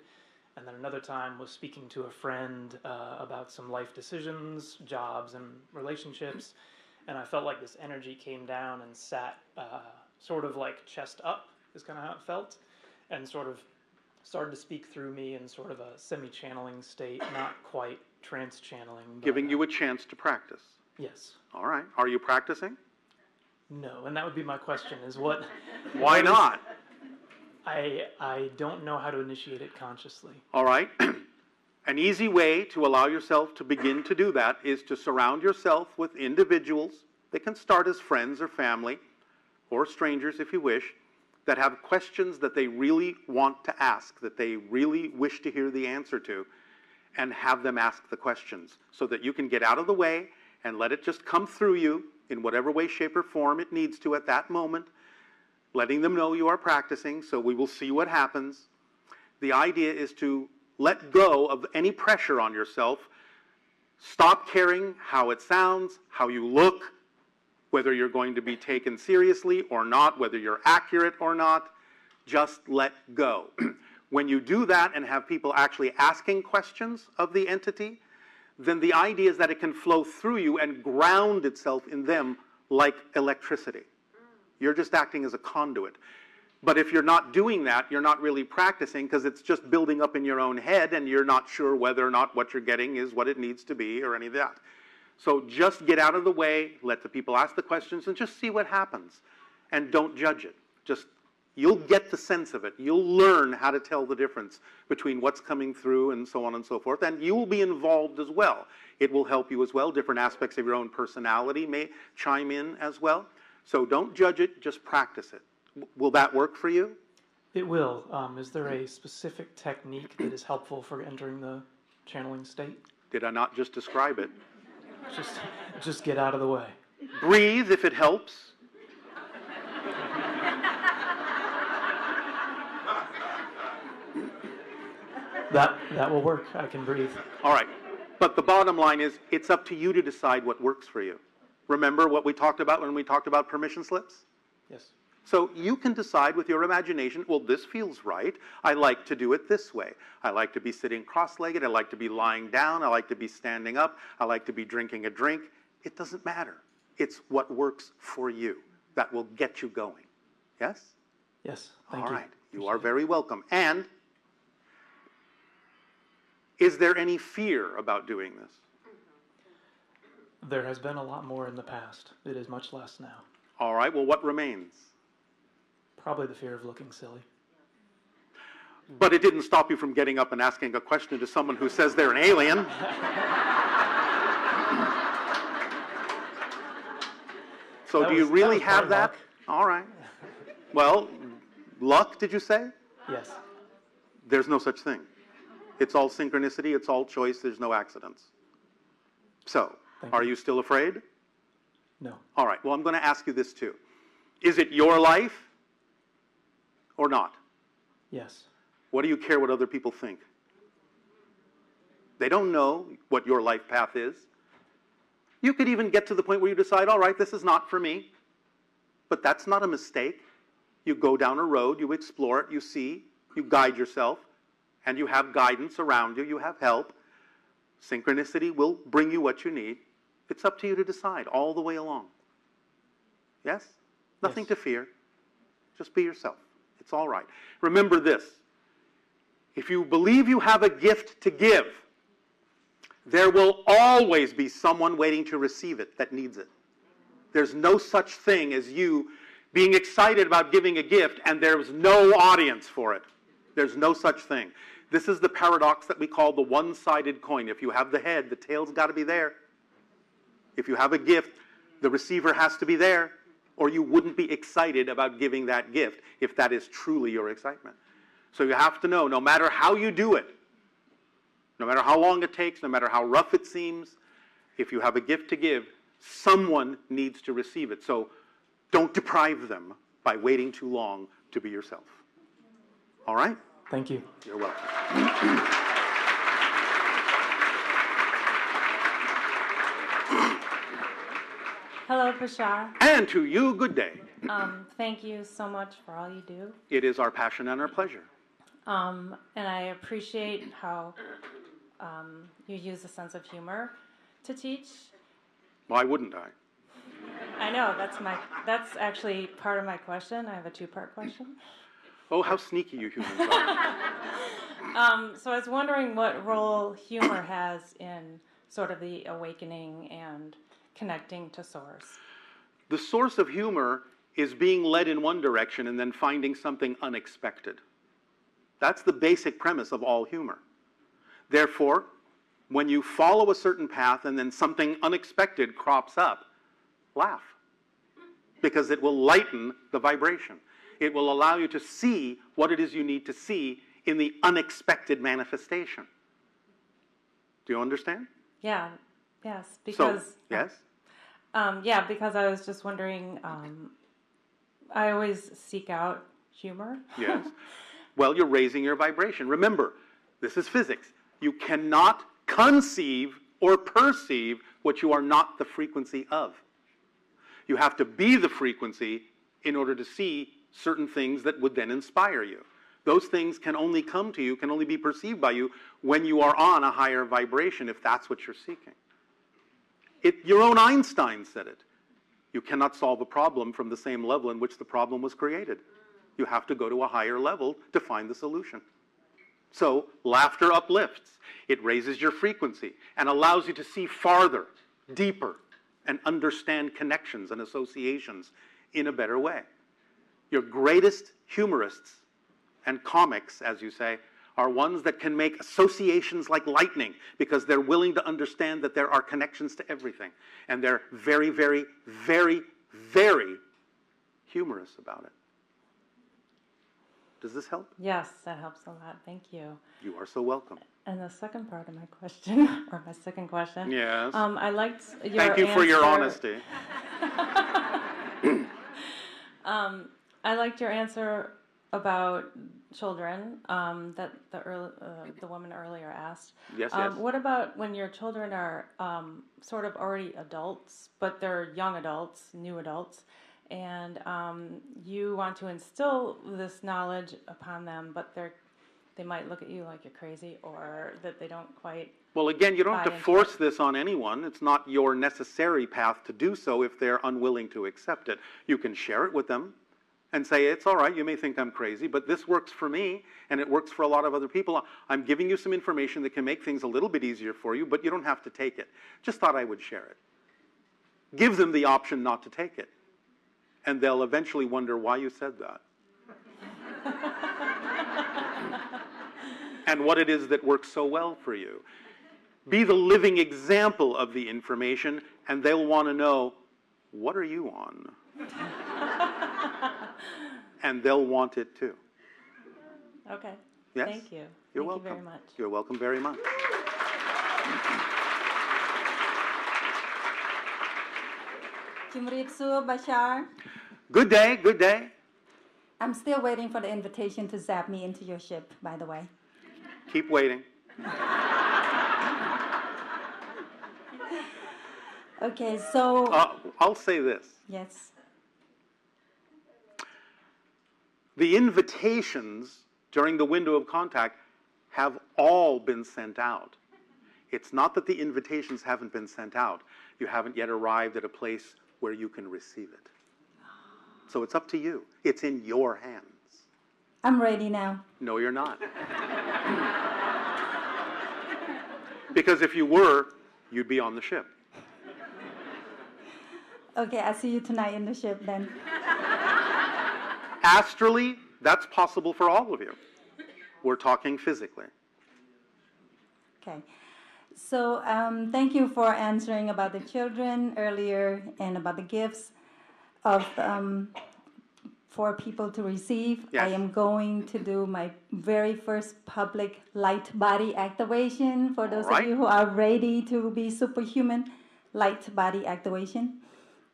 And then another time was speaking to a friend about some life decisions, jobs, and relationships, and I felt like this energy came down and sat sort of like chest up is kind of how it felt, and sort of started to speak through me in sort of a semi-channeling state, not quite trance-channeling. Giving you a chance to practice. Yes. All right. Are you practicing? No, and that would be my question, is what... Why not? I don't know how to initiate it consciously. All right. An easy way to allow yourself to begin to do that is to surround yourself with individuals. They can start as friends or family, or strangers if you wish, that have questions that they really want to ask, that they really wish to hear the answer to, and have them ask the questions so that you can get out of the way and let it just come through you in whatever way, shape, or form it needs to at that moment, letting them know you are practicing, so we will see what happens. The idea is to let go of any pressure on yourself. Stop caring how it sounds, how you look, whether you're going to be taken seriously or not, whether you're accurate or not. Just let go. When you do that and have people actually asking questions of the entity, then the idea is that it can flow through you and ground itself in them like electricity. You're just acting as a conduit. But if you're not doing that, you're not really practicing because it's just building up in your own head and you're not sure whether or not what you're getting is what it needs to be or any of that. So just get out of the way, let the people ask the questions, and just see what happens. And don't judge it. Just You'll get the sense of it. You'll learn how to tell the difference between what's coming through and so on and so forth, and you will be involved as well. It will help you as well. Different aspects of your own personality may chime in as well. So don't judge it, just practice it. Will that work for you? It will. Is there a specific technique that is helpful for entering the channeling state? Did I not just describe it? Just get out of the way. Breathe if it helps. That will work. I can breathe. All right. But the bottom line is, it's up to you to decide what works for you. Remember what we talked about when we talked about permission slips? Yes. So you can decide with your imagination, well, this feels right. I like to do it this way. I like to be sitting cross-legged. I like to be lying down. I like to be standing up. I like to be drinking a drink. It doesn't matter. It's what works for you that will get you going. Yes? Yes. Thank you. All right. You are very welcome. And is there any fear about doing this? There has been a lot more in the past. It is much less now. All right. Well, what remains? Probably the fear of looking silly. But it didn't stop you from getting up and asking a question to someone who says they're an alien. So do you really have that? All right. Well, luck, did you say? Yes. There's no such thing. It's all synchronicity. It's all choice. There's no accidents. So, are you still afraid? No. All right. Well, I'm going to ask you this too. Is it your life or not? Yes. What do you care what other people think? They don't know what your life path is. You could even get to the point where you decide, all right, this is not for me. But that's not a mistake. You go down a road, you explore it, you see, you guide yourself, and you have guidance around you, you have help. Synchronicity will bring you what you need. It's up to you to decide all the way along. Yes? Nothing to fear. Just be yourself. It's all right. Remember this. If you believe you have a gift to give, there will always be someone waiting to receive it that needs it. There's no such thing as you being excited about giving a gift and there's no audience for it. There's no such thing. This is the paradox that we call the one-sided coin. If you have the head, the tail's got to be there. If you have a gift, the receiver has to be there, or you wouldn't be excited about giving that gift if that is truly your excitement. So you have to know, no matter how you do it, no matter how long it takes, no matter how rough it seems, if you have a gift to give, someone needs to receive it. So don't deprive them by waiting too long to be yourself. All right? Thank you. You're welcome. Hello, Bashar. And to you, good day. Thank you so much for all you do. It is our passion and our pleasure. And I appreciate how you use a sense of humor to teach. Why wouldn't I? I know, that's actually part of my question. I have a two-part question. Oh, how sneaky you humans are. So I was wondering what role humor has in sort of the awakening and connecting to Source. The source of humor is being led in one direction and then finding something unexpected. That's the basic premise of all humor. Therefore, when you follow a certain path and then something unexpected crops up, laugh. Because it will lighten the vibration. It will allow you to see what it is you need to see in the unexpected manifestation. Do you understand? Yeah, yes, because... So, yes? Yeah, because I was just wondering, I always seek out humor. Yes. Well, you're raising your vibration. Remember, this is physics. You cannot conceive or perceive what you are not the frequency of. You have to be the frequency in order to see certain things that would then inspire you. Those things can only come to you, can only be perceived by you when you are on a higher vibration, if that's what you're seeking. Your own Einstein said it. You cannot solve a problem from the same level in which the problem was created. You have to go to a higher level to find the solution. So, laughter uplifts. It raises your frequency and allows you to see farther, deeper, and understand connections and associations in a better way. Your greatest humorists and comics, as you say, are ones that can make associations like lightning because they're willing to understand that there are connections to everything. And they're very, very, very, very humorous about it. Does this help? Yes, that helps a lot. Thank you. You are so welcome. And the second part of my question, or my second question. Yes. I liked your Thank you for your answer. honesty. I liked your answer about children that the woman earlier asked. Yes, yes. What about when your children are sort of already adults, but they're young adults, new adults, and you want to instill this knowledge upon them, but they might look at you like you're crazy, or that they don't quite. Well, again, you don't have to force this on anyone. It's not your necessary path to do so if they're unwilling to accept it. You can share it with them and say, it's all right, you may think I'm crazy, but this works for me, and it works for a lot of other people. I'm giving you some information that can make things a little bit easier for you, but you don't have to take it. Just thought I would share it. Give them the option not to take it, and they'll eventually wonder why you said that. And what it is that works so well for you. Be the living example of the information, and they'll want to know, what are you on? And they'll want it too. Okay. Yes? Thank you. You're Thank welcome. you very much. You're welcome very much. Bashar. Good day, good day. I'm still waiting for the invitation to zap me into your ship, by the way. Keep waiting. Okay, so... I'll say this. Yes. The invitations during the window of contact have all been sent out. It's not that the invitations haven't been sent out. You haven't yet arrived at a place where you can receive it. So it's up to you. It's in your hands. I'm ready now. No, you're not. Because if you were, you'd be on the ship. Okay, I'll see you tonight in the ship then. Astrally, that's possible for all of you. We're talking physically. Okay. So thank you for answering about the children earlier and about the gifts of for people to receive. Yes. I am going to do my very first public light body activation for those of you who are ready to be superhuman. Light body activation.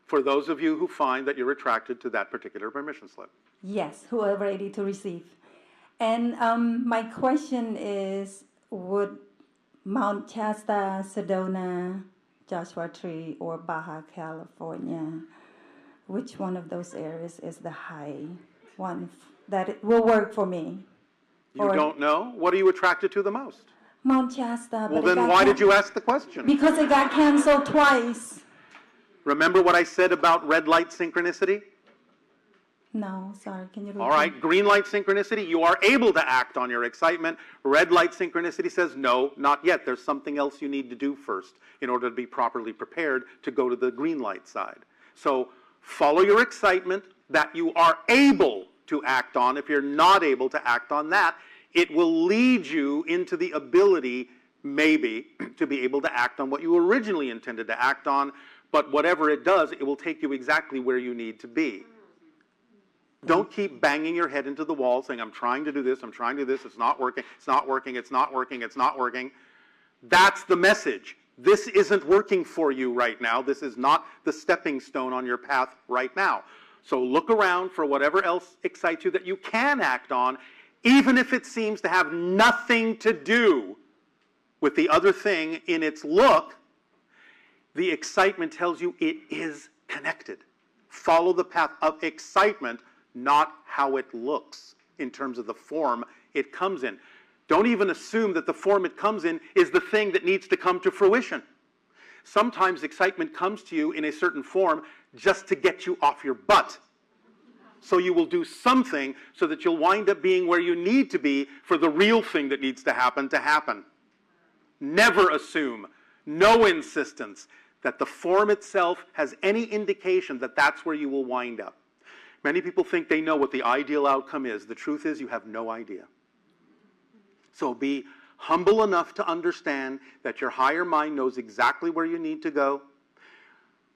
For those of you who find that you're attracted to that particular permission slip. Yes, who are ready to receive. And my question is, would Mount Shasta, Sedona, Joshua Tree, or Baja California, which one of those areas is the high one that it will work for me? You don't know? What are you attracted to the most? Mount Shasta. Well, then why did you ask the question? Because it got canceled twice. Remember what I said about red light synchronicity? No, sorry, can you repeat? All right, green light synchronicity, you are able to act on your excitement. Red light synchronicity says, no, not yet. There's something else you need to do first in order to be properly prepared to go to the green light side. So follow your excitement that you are able to act on. If you're not able to act on that, it will lead you into the ability, maybe, to be able to act on what you originally intended to act on. But whatever it does, it will take you exactly where you need to be. Don't keep banging your head into the wall saying, I'm trying to do this, I'm trying to do this, it's not working, it's not working, it's not working, it's not working. That's the message. This isn't working for you right now. This is not the stepping stone on your path right now. So look around for whatever else excites you that you can act on, even if it seems to have nothing to do with the other thing in its look. The excitement tells you it is connected. Follow the path of excitement, not how it looks in terms of the form it comes in. Don't even assume that the form it comes in is the thing that needs to come to fruition. Sometimes excitement comes to you in a certain form just to get you off your butt. So you will do something so that you'll wind up being where you need to be for the real thing that needs to happen to happen. Never assume, no insistence, that the form itself has any indication that that's where you will wind up. Many people think they know what the ideal outcome is. The truth is you have no idea. So be humble enough to understand that your higher mind knows exactly where you need to go,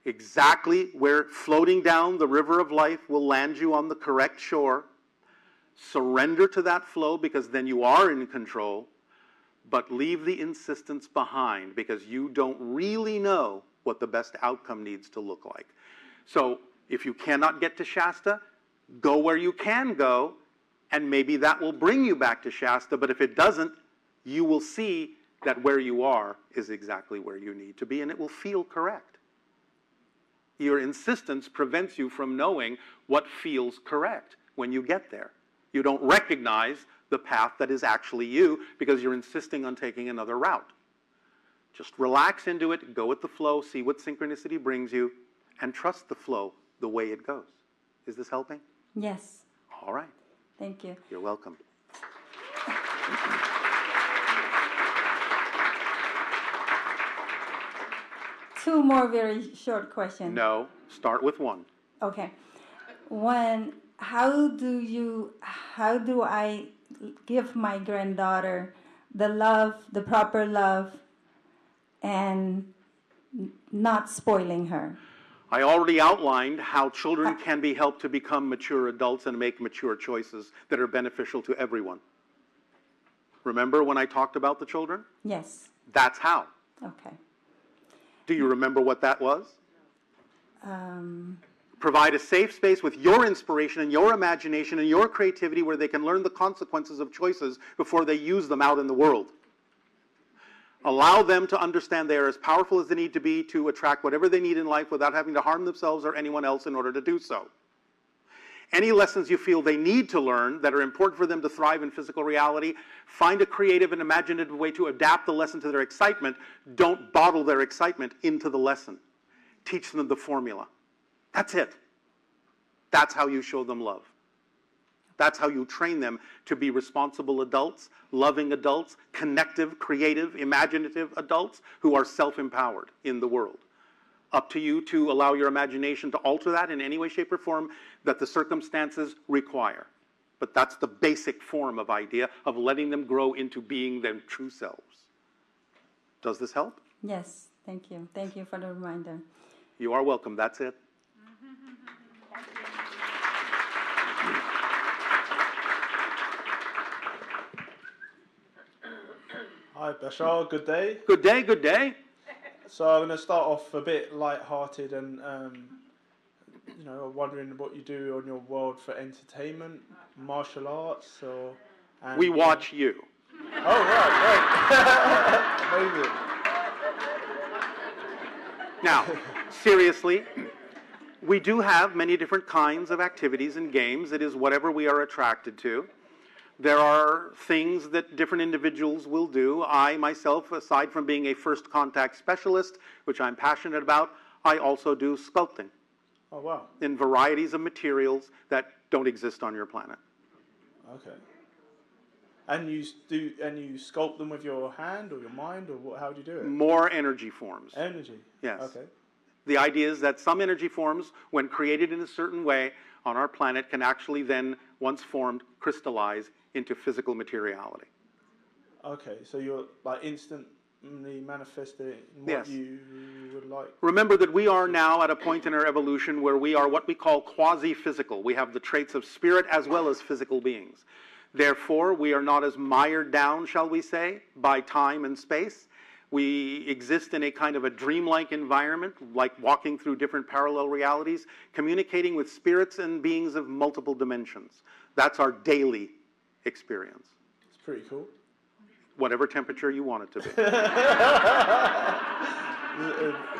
exactly where floating down the river of life will land you on the correct shore. Surrender to that flow, because then you are in control, but leave the insistence behind, because you don't really know what the best outcome needs to look like. So if you cannot get to Shasta, go where you can go, and maybe that will bring you back to Shasta, but if it doesn't, you will see that where you are is exactly where you need to be, and it will feel correct. Your insistence prevents you from knowing what feels correct when you get there. You don't recognize the path that is actually you because you're insisting on taking another route. Just relax into it, go with the flow, see what synchronicity brings you, and trust the flow the way it goes. Is this helping? Yes. All right. Thank you. You're welcome. Two more very short questions. No, start with one. Okay. One, how do I give my granddaughter the love, the proper love, and not spoiling her? I already outlined how children can be helped to become mature adults and make mature choices that are beneficial to everyone. Remember when I talked about the children? Yes. That's how. Okay. Do you remember what that was? Provide a safe space with your inspiration and your imagination and your creativity where they can learn the consequences of choices before they use them out in the world. Allow them to understand they are as powerful as they need to be to attract whatever they need in life without having to harm themselves or anyone else in order to do so. Any lessons you feel they need to learn that are important for them to thrive in physical reality, find a creative and imaginative way to adapt the lesson to their excitement. Don't bottle their excitement into the lesson. Teach them the formula. That's it. That's how you show them love. That's how you train them to be responsible adults, loving adults, connective, creative, imaginative adults who are self-empowered in the world. Up to you to allow your imagination to alter that in any way, shape, or form that the circumstances require. But that's the basic form of idea of letting them grow into being their true selves. Does this help? Yes, thank you. Thank you for the reminder. You are welcome. That's it. Hi, Bashar. Good day. Good day, good day. So I'm going to start off a bit light-hearted and, wondering what you do on your world for entertainment, martial arts, or... We watch you. Oh, right, great. Amazing. Now, seriously, we do have many different kinds of activities and games. It is whatever we are attracted to. There are things that different individuals will do. I, myself, aside from being a first contact specialist, which I'm passionate about, I also do sculpting. Oh, wow. In varieties of materials that don't exist on your planet. Okay. And you sculpt them with your hand or your mind, or how do you do it? More energy forms. Energy? Yes. Okay. The idea is that some energy forms, when created in a certain way on our planet, can actually then, once formed, crystallize into physical materiality. Okay, so you're like instantly manifesting what you would like. Remember that we are now at a point in our evolution where we are what we call quasi-physical. We have the traits of spirit as well as physical beings. Therefore, we are not as mired down, shall we say, by time and space. We exist in a kind of a dreamlike environment, like walking through different parallel realities, communicating with spirits and beings of multiple dimensions. That's our daily experience. It's pretty cool. Whatever temperature you want it to be.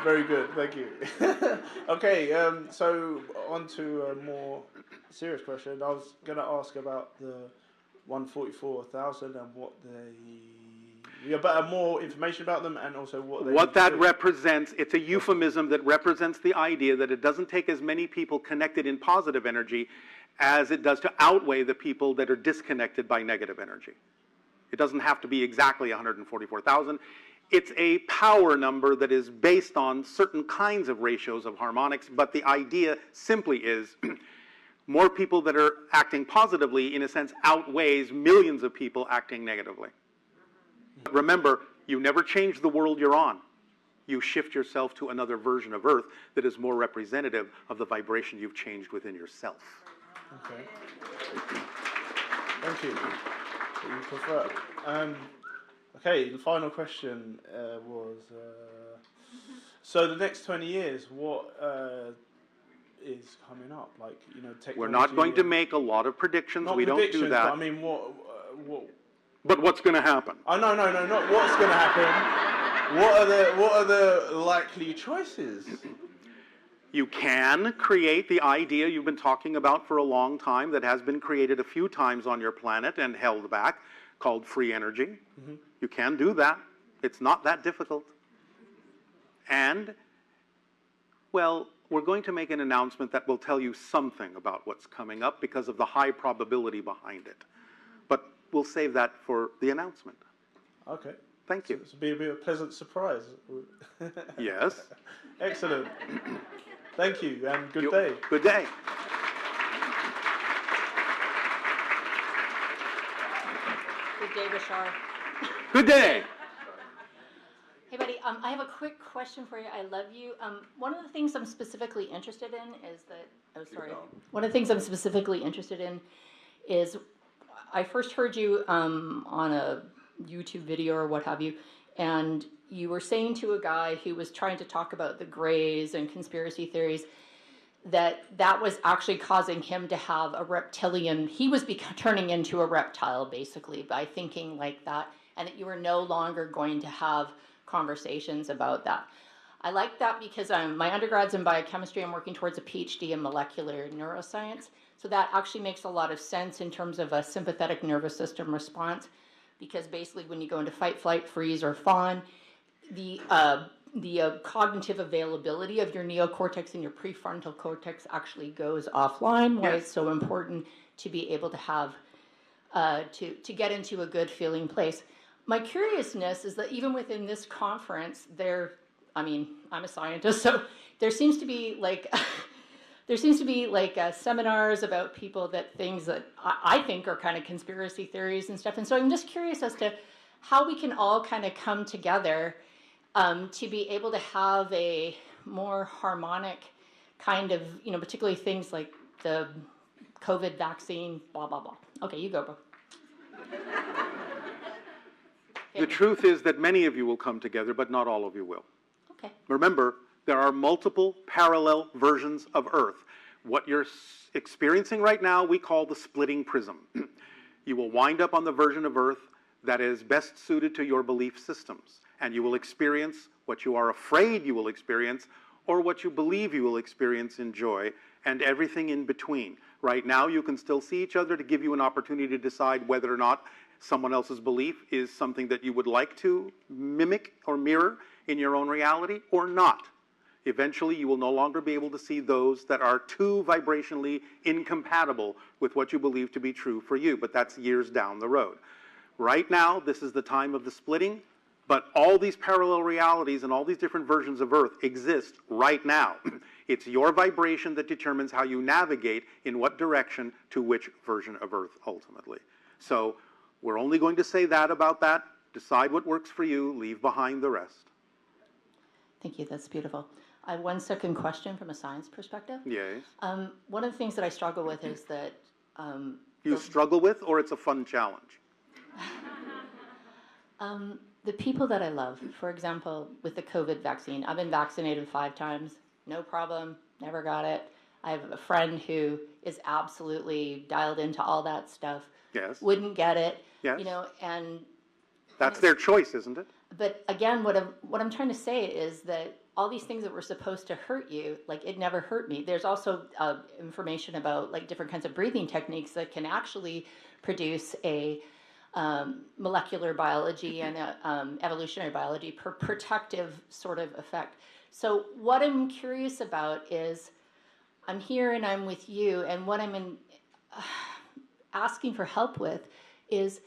Very good, thank you. Okay, so on to a more serious question. I was going to ask about the 144,000 and what more information about them, and also what that represents. It's a euphemism that represents the idea that it doesn't take as many people connected in positive energy as it does to outweigh the people that are disconnected by negative energy. It doesn't have to be exactly 144,000. It's a power number that is based on certain kinds of ratios of harmonics, but the idea simply is more people that are acting positively, in a sense, outweighs millions of people acting negatively. Remember, you never change the world you're on. You shift yourself to another version of Earth that is more representative of the vibration you've changed within yourself. Okay. Thank you. You prefer. Okay, the final question was, so the next 20 years, what is coming up? Like, you know, technology. We're not going to make a lot of predictions. Not We predictions, don't do that. but I mean, what? But what's going to happen? Oh, no, not what's going to happen. What are the likely choices? You can create the idea you've been talking about for a long time that has been created a few times on your planet and held back, called free energy. Mm-hmm. You can do that. It's not that difficult. And, well, we're going to make an announcement that will tell you something about what's coming up because of the high probability behind it. But we'll save that for the announcement. Okay. Thank you. So it's be a bit of a pleasant surprise. Yes. Excellent. Thank you, and good day. Good day. Good day, Bashar. Good day. Hey, buddy, I have a quick question for you. I love you. One of the things I'm specifically interested in is that, One of the things I'm specifically interested in is I first heard you on a YouTube video or what have you, and you were saying to a guy who was trying to talk about the grays and conspiracy theories that was actually causing him to have a reptilian, he was turning into a reptile basically by thinking like that, and that you were no longer going to have conversations about that. I like that because my undergrad's in biochemistry. I'm working towards a PhD in molecular neuroscience. So that actually makes a lot of sense in terms of a sympathetic nervous system response, because basically when you go into fight, flight, freeze, or fawn, the cognitive availability of your neocortex and your prefrontal cortex actually goes offline. Why it's so important to be able to have to get into a good feeling place. My curiousness is that even within this conference, I'm a scientist, so there seems to be like seminars about people that things that I think are kind of conspiracy theories and stuff. And so I'm just curious as to how we can all kind of come together to be able to have a more harmonic kind of, particularly things like the COVID vaccine, blah, blah, blah. Okay, you go, bro. The truth is that many of you will come together, but not all of you will. Okay. Remember, there are multiple parallel versions of Earth. What you're experiencing right now, we call the splitting prism. You will wind up on the version of Earth that is best suited to your belief systems, and you will experience what you are afraid you will experience, or what you believe you will experience in joy, and everything in between. Right now, you can still see each other to give you an opportunity to decide whether or not someone else's belief is something that you would like to mimic or mirror in your own reality or not. Eventually, you will no longer be able to see those that are too vibrationally incompatible with what you believe to be true for you, but that's years down the road. Right now, this is the time of the splitting, but all these parallel realities and all these different versions of Earth exist right now. It's your vibration that determines how you navigate in what direction to which version of Earth ultimately. So we're only going to say that about that. Decide what works for you, leave behind the rest. Thank you, that's beautiful. I have one second question from a science perspective. Yes. One of the things that I struggle with is that... you struggle with, or it's a fun challenge? The people that I love, for example, with the COVID vaccine, I've been vaccinated 5 times, no problem, never got it. I have a friend who is absolutely dialed into all that stuff. Yes. Wouldn't get it. Yes. And that's their choice, isn't it? But again, what I'm trying to say is that all these things that were supposed to hurt you, like it never hurt me. There's also information about like different kinds of breathing techniques that can actually produce a molecular biology and evolutionary biology protective sort of effect. So what I'm curious about is, I'm here and I'm with you, and what I'm asking for help with is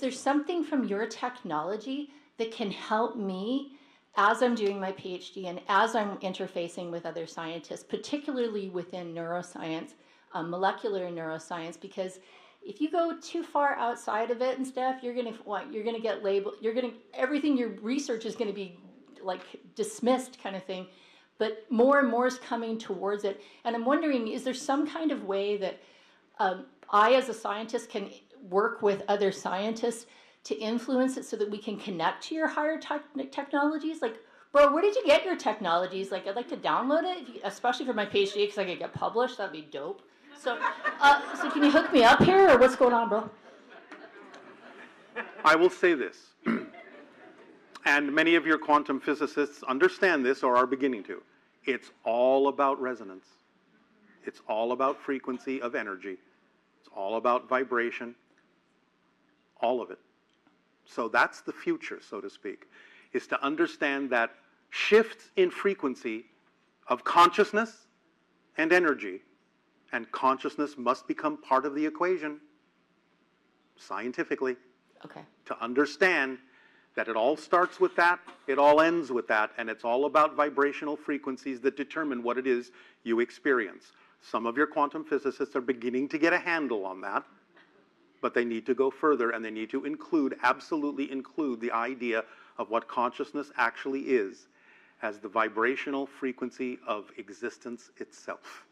there something from your technology that can help me as I'm doing my PhD and as I'm interfacing with other scientists, particularly within neuroscience, molecular neuroscience, because if you go too far outside of it and stuff, you're gonna get labeled. Everything your research is gonna be like dismissed, kind of thing. But more and more is coming towards it, and I'm wondering, is there some kind of way that I, as a scientist, can work with other scientists to influence it so that we can connect to your higher technologies? Like, bro, where did you get your technologies? Like, I'd like to download it, especially for my PhD, because I could get published. That'd be dope. So, so can you hook me up here, or what's going on, bro? I will say this, and many of your quantum physicists understand this or are beginning to. It's all about resonance. It's all about frequency of energy. It's all about vibration. All of it. So that's the future, so to speak, is to understand that shifts in frequency of consciousness and energy, and consciousness must become part of the equation, scientifically, to understand that it all starts with that, it all ends with that, and it's all about vibrational frequencies that determine what it is you experience. Some of your quantum physicists are beginning to get a handle on that, but they need to go further, and they need to absolutely include the idea of what consciousness actually is as the vibrational frequency of existence itself.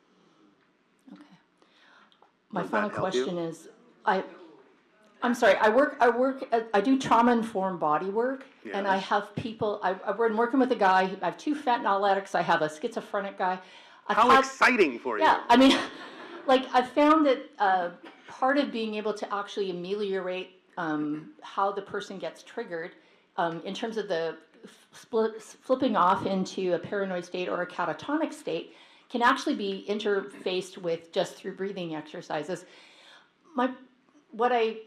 My final question is, I'm sorry, I do trauma-informed body work, and I have people, I've been working with a guy, I have 2 fentanyl-addicts, I have a schizophrenic guy. How exciting for you. Yeah, I mean, like, I found that part of being able to actually ameliorate how the person gets triggered in terms of the flipping off into a paranoid state or a catatonic state can actually be interfaced with just through breathing exercises. What I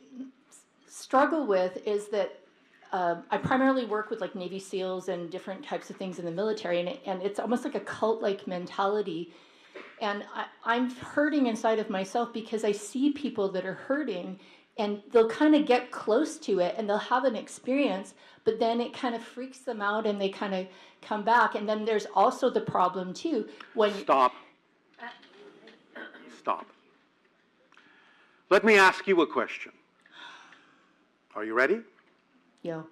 struggle with is that I primarily work with like Navy SEALs and different types of things in the military, and it's almost like a cult-like mentality. And I'm hurting inside of myself because I see people that are hurting, and they'll kind of get close to it and they'll have an experience, but then it kind of freaks them out and they kind of come back. And then there's also the problem too when Stop. Let me ask you a question. Are you ready? Yeah.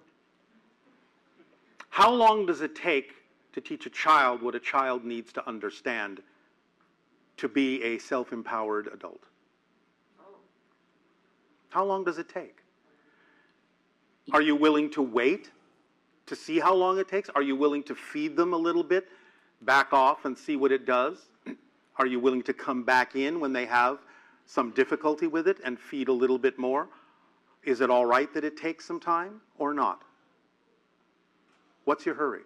How long does it take to teach a child what a child needs to understand to be a self-empowered adult? How long does it take? Are you willing to wait to see how long it takes? Are you willing to feed them a little bit, back off and see what it does? Are you willing to come back in when they have some difficulty with it and feed a little bit more? Is it all right that it takes some time or not? What's your hurry?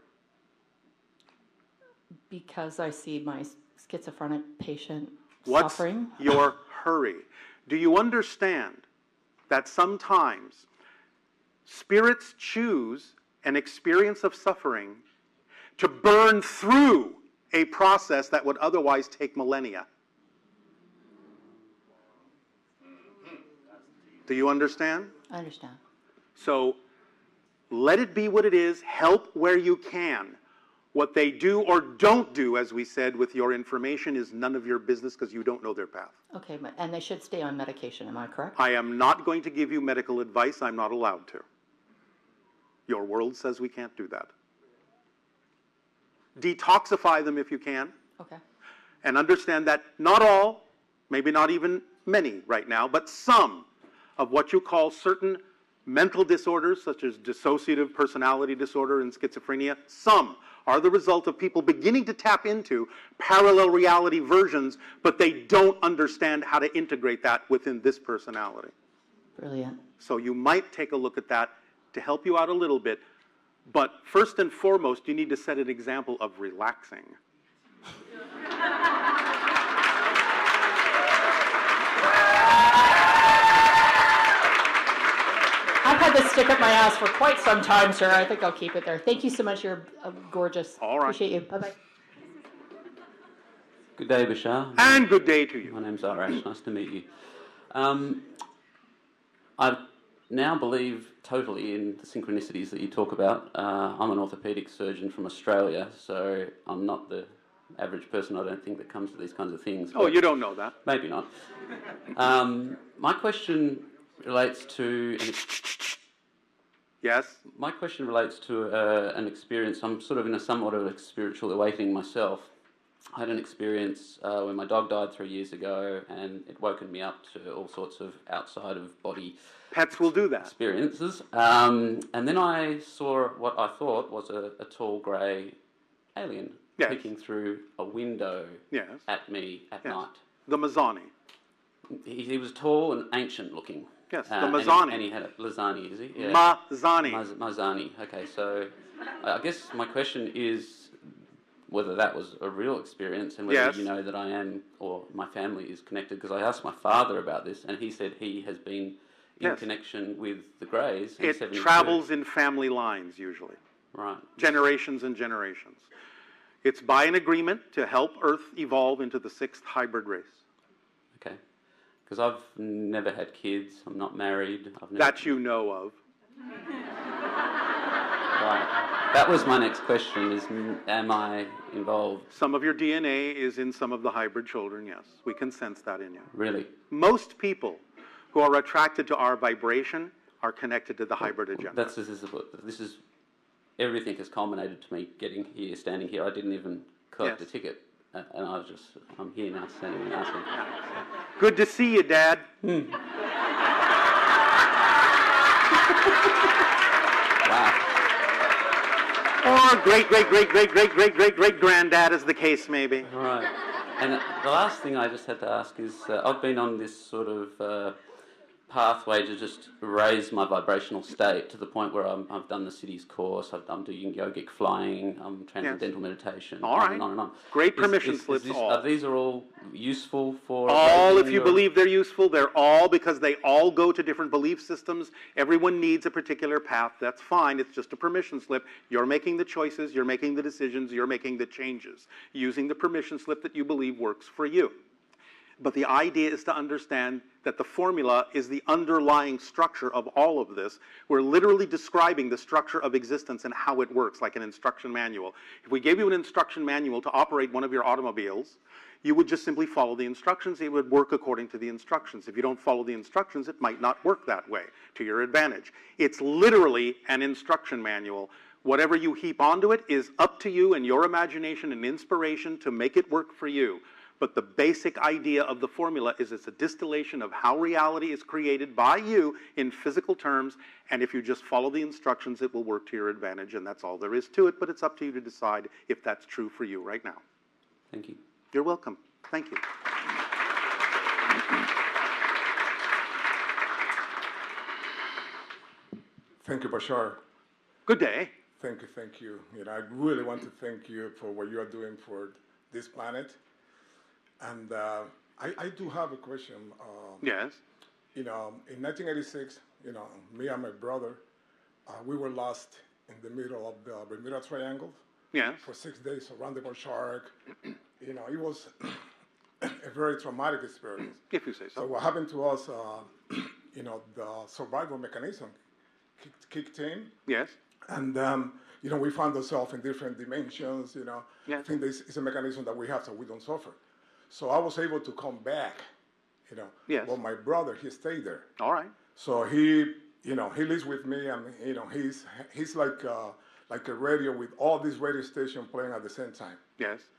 Because I see my schizophrenic patient What's suffering. your hurry? Do you understand that sometimes spirits choose an experience of suffering to burn through a process that would otherwise take millennia? Do you understand? I understand. So let it be what it is. Help where you can. What they do or don't do, as we said, with your information is none of your business because you don't know their path. Okay, and they should stay on medication, am I correct? I am not going to give you medical advice. I'm not allowed to. Your world says we can't do that. Detoxify them if you can. Okay. And understand that not all, maybe not even many right now, but some of what you call certain mental disorders, such as dissociative personality disorder and schizophrenia, some are the result of people beginning to tap into parallel reality versions, but they don't understand how to integrate that within this personality. Brilliant. So you might take a look at that to help you out a little bit, but first and foremost, you need to set an example of relaxing. I've had this stick up my ass for quite some time, sir. I think I'll keep it there. Thank you so much. You're gorgeous. All right. Appreciate you. Bye-bye. Good day, Bashar. And good day to you. My name's Arash. Nice to meet you. now believe totally in the synchronicities that you talk about. I'm an orthopedic surgeon from Australia, so I'm not the average person, I don't think, that comes to these kinds of things. Oh, you don't know that. Maybe not. My question relates to... Yes? My question relates to an experience. I'm sort of in a somewhat of a spiritual awakening myself. I had an experience when my dog died 3 years ago, and it woken me up to all sorts of outside of body pets will do that experiences. And then I saw what I thought was a tall grey alien peeking through a window at me at night. The Mazzani. He was tall and ancient looking. Yes, the Mazzani. And he had a Lazzani, is he? Yeah. Mazzani. Mazzani. Okay, so I guess my question is whether that was a real experience and whether you know that I am or my family is connected, because I asked my father about this and he said he has been in connection with the Greys. It travels in family lines usually. Right. Generations and generations. It's by an agreement to help Earth evolve into the 6th hybrid race. Okay. Because I've never had kids, I'm not married. That you know of. Right. That was my next question, is am I involved? Some of your DNA is in some of the hybrid children, yes. We can sense that in you. Really? Most people who are attracted to our vibration are connected to the hybrid agenda. This is everything has culminated to me getting here, standing here. I didn't even collect a ticket. And I'm here now, standing and asking. Good to see you, Dad. Wow. Or great-great-great-great-great-great-great-great-granddad, as the case may be. Right. And the last thing I just had to ask is, I've been on this sort of pathway to just raise my vibrational state to the point where I've done the cities course, I'm doing yogic flying, transcendental meditation, on and on and on. Great permission slips, all. These are all useful for... All, if you believe they're useful, they're all, because they all go to different belief systems. Everyone needs a particular path. That's fine. It's just a permission slip. You're making the choices, you're making the decisions, you're making the changes, using the permission slip that you believe works for you. But the idea is to understand that the formula is the underlying structure of all of this. We're literally describing the structure of existence and how it works, like an instruction manual. If we gave you an instruction manual to operate one of your automobiles, you would just simply follow the instructions. It would work according to the instructions. If you don't follow the instructions, it might not work that way to your advantage. It's literally an instruction manual. Whatever you heap onto it is up to you and your imagination and inspiration to make it work for you. But the basic idea of the formula is it's a distillation of how reality is created by you in physical terms, and if you just follow the instructions, it will work to your advantage, and that's all there is to it, but it's up to you to decide if that's true for you right now. Thank you. You're welcome. Thank you. Thank you, Bashar. Good day. Thank you, thank you. I really want to thank you for what you are doing for this planet. And I do have a question. Yes. In 1986, me and my brother, we were lost in the middle of the Bermuda Triangle. Yes. For 6 days, surrounded by sharks. It was a very traumatic experience. If you say so. So what happened to us, the survival mechanism kicked in. Yes. And we found ourselves in different dimensions. Yes. I think this is a mechanism that we have so we don't suffer. So I was able to come back, Yes. But my brother, he stayed there. All right. So he lives with me, and he's like a radio with all these radio stations playing at the same time. Yes.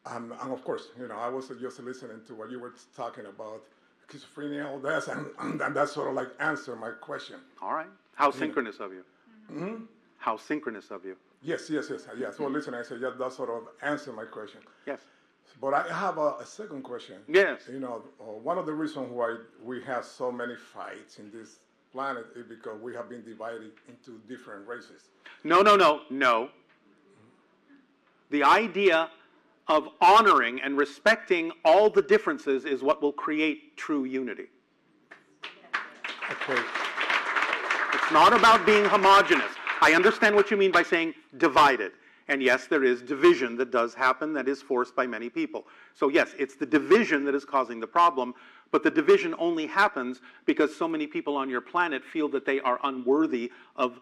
And of course, I was just listening to what you were talking about, schizophrenia, all that, and that sort of like answered my question. All right. How synchronous of you. Mm-hmm. How synchronous of you. Yes. Well, listen, I said, that sort of answered my question. Yes. But I have a second question. Yes. One of the reasons why we have so many fights in this planet is because we have been divided into different races. No. The idea of honoring and respecting all the differences is what will create true unity. Okay. It's not about being homogenous. I understand what you mean by saying divided. And yes, there is division that does happen that is forced by many people. So yes, it's the division that is causing the problem, But the division only happens because so many people on your planet feel that they are unworthy of,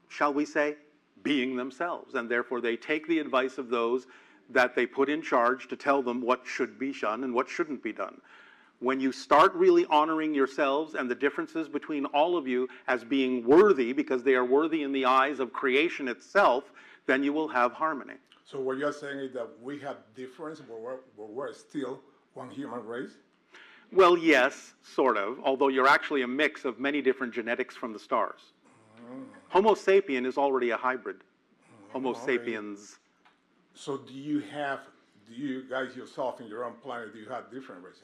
shall we say, being themselves. And therefore they take the advice of those that they put in charge to tell them what should be done and what shouldn't be done. When you start really honoring yourselves and the differences between all of you as being worthy, because they are worthy in the eyes of creation itself, then you will have harmony. So what you're saying is that we have difference, but we're still one human race? Well, yes, sort of, although you're actually a mix of many different genetics from the stars. Homo sapien is already a hybrid. Homo sapiens. So do you guys yourself in your own planet, do you have different races?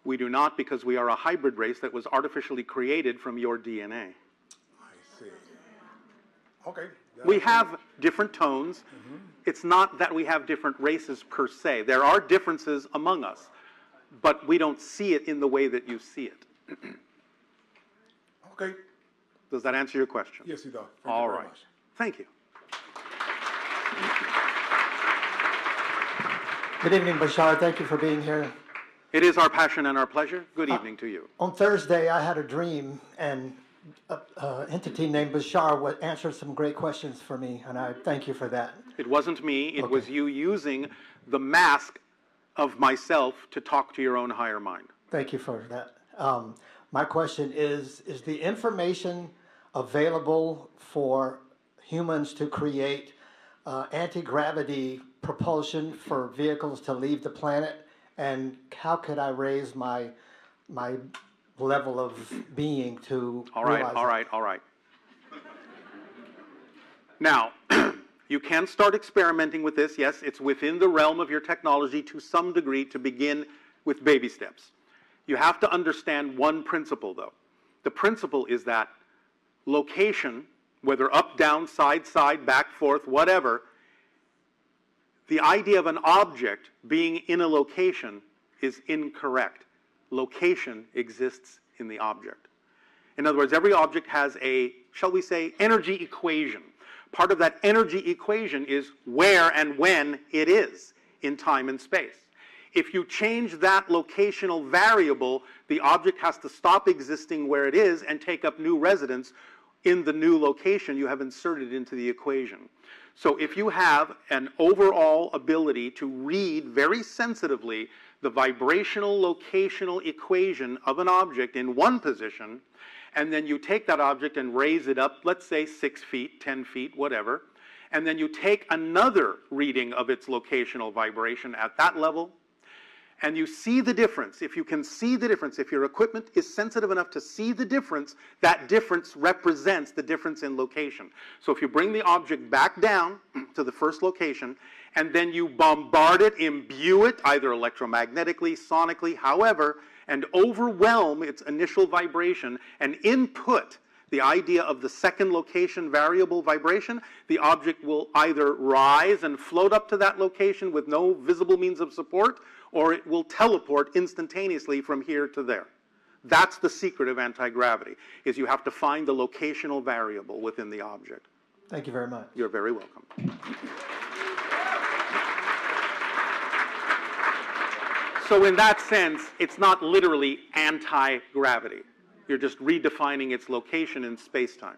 We do not, because we are a hybrid race that was artificially created from your DNA. I see. Okay. We have different tones. It's not that we have different races per se. There are differences among us, but we don't see it in the way that you see it. Okay. Does that answer your question? Yes, it does. All right. Thank you. Good evening, Bashar. Thank you for being here. It is our passion and our pleasure. Good evening to you. On Thursday, I had a dream, and an entity named Bashar answered some great questions for me, and I thank you for that. It wasn't me. It was you using the mask of myself to talk to your own higher mind. Thank you for that. My question is the information available for humans to create anti-gravity propulsion for vehicles to leave the planet? And how could I raise my level of being to realize that? All right. Now, you can start experimenting with this. Yes, it's within the realm of your technology to some degree to begin with baby steps. You have to understand one principle, though. The principle is that location, whether up, down, side, back, forth, whatever, the idea of an object being in a location is incorrect. Location exists in the object. In other words, every object has a, shall we say, energy equation. Part of that energy equation is where and when it is in time and space. If you change that locational variable, the object has to stop existing where it is and take up new residence in the new location you have inserted into the equation. So if you have an overall ability to read very sensitively the vibrational locational equation of an object in one position, and then you take that object and raise it up, let's say 6 feet, 10 feet, whatever, and then you take another reading of its locational vibration at that level, and you see the difference. If you can see the difference, if your equipment is sensitive enough to see the difference, that difference represents the difference in location. So if you bring the object back down to the first location, and then you bombard it, imbue it, either electromagnetically, sonically, however, and overwhelm its initial vibration and input the idea of the second location variable vibration, the object will either rise and float up to that location with no visible means of support, or it will teleport instantaneously from here to there. That's the secret of anti-gravity, is you have to find the locational variable within the object. Thank you very much. You're very welcome. So in that sense, it's not literally anti-gravity. You're just redefining its location in space-time.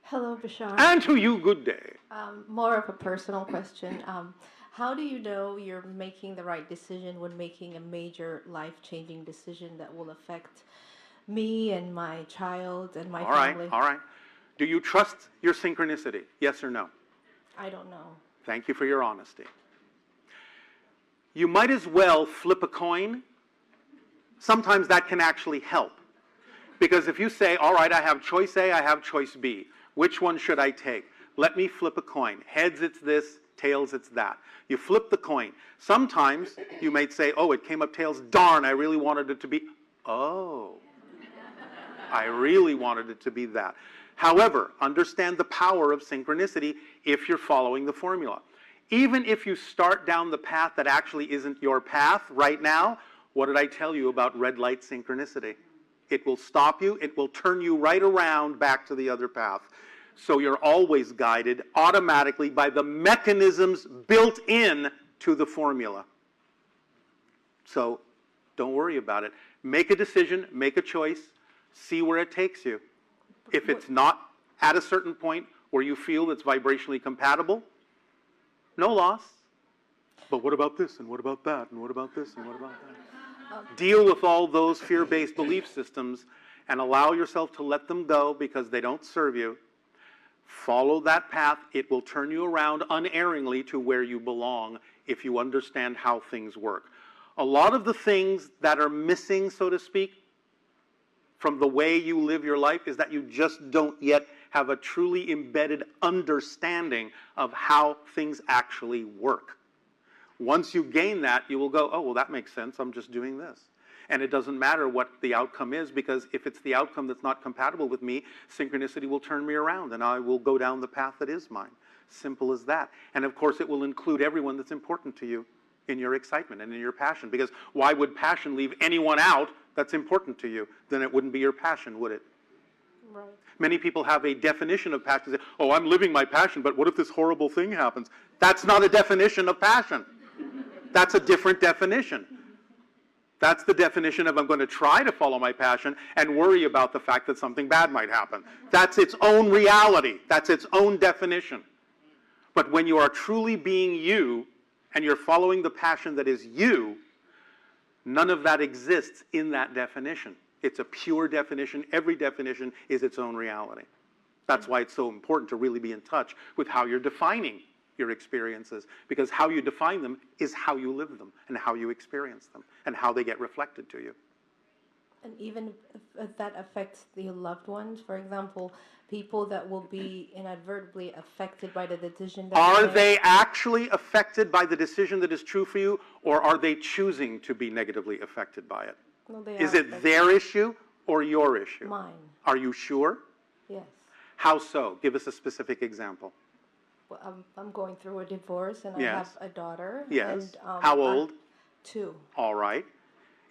Hello, Bashar. And to you, good day. More of a personal question. How do you know you're making the right decision when making a major life-changing decision that will affect me and my child and my family? All right. Do you trust your synchronicity? Yes or no? I don't know. Thank you for your honesty. You might as well flip a coin. Sometimes that can actually help. Because if you say, all right, I have choice A, I have choice B. Which one should I take? Let me flip a coin. Heads, it's this. Tails, it's that. You flip the coin. Sometimes you might say, oh, it came up tails. Darn, I really wanted it to be. Oh, I really wanted it to be that. However, understand the power of synchronicity if you're following the formula. Even if you start down the path that actually isn't your path right now, what did I tell you about red light synchronicity? It will stop you. It will turn you right around back to the other path. So you're always guided automatically by the mechanisms built in to the formula. So Don't worry about it. Make a decision, make a choice, see where it takes you. If it's not at a certain point where you feel it's vibrationally compatible, no loss. But what about this, and what about that, and what about this, and what about that? Deal with all those fear-based belief systems and allow yourself to let them go because they don't serve you. Follow that path. It will turn you around unerringly to where you belong if you understand how things work. A lot of the things that are missing, so to speak, from the way you live your life is that you just don't yet have a truly embedded understanding of how things actually work. Once you gain that, you will go, oh, well, that makes sense. I'm just doing this. And it doesn't matter what the outcome is, because if it's the outcome that's not compatible with me, synchronicity will turn me around and I will go down the path that is mine. Simple as that. And of course, it will include everyone that's important to you in your excitement and in your passion. Because why would passion leave anyone out that's important to you? Then it wouldn't be your passion, would it? Right. Many people have a definition of passion. They say, oh, I'm living my passion, but what if this horrible thing happens? That's not a definition of passion. That's a different definition. That's the definition of I'm going to try to follow my passion and worry about the fact that something bad might happen. That's its own reality. That's its own definition. But when you are truly being you and you're following the passion that is you, none of that exists in that definition. It's a pure definition. Every definition is its own reality. That's why it's so important to really be in touch with how you're defining your experiences, because how you define them is how you live them and how you experience them and how they get reflected to you. And even if that affects the loved ones, for example, people that will be inadvertently affected by the decision that Are they actually affected by the decision that is true for you, or are they choosing to be negatively affected by it? No, they Is are it affected. their issue or your issue? Mine. Are you sure? Yes. How so? Give us a specific example. Well, I'm going through a divorce, and Yes. I have a daughter. Yes. And, How old? 2. All right.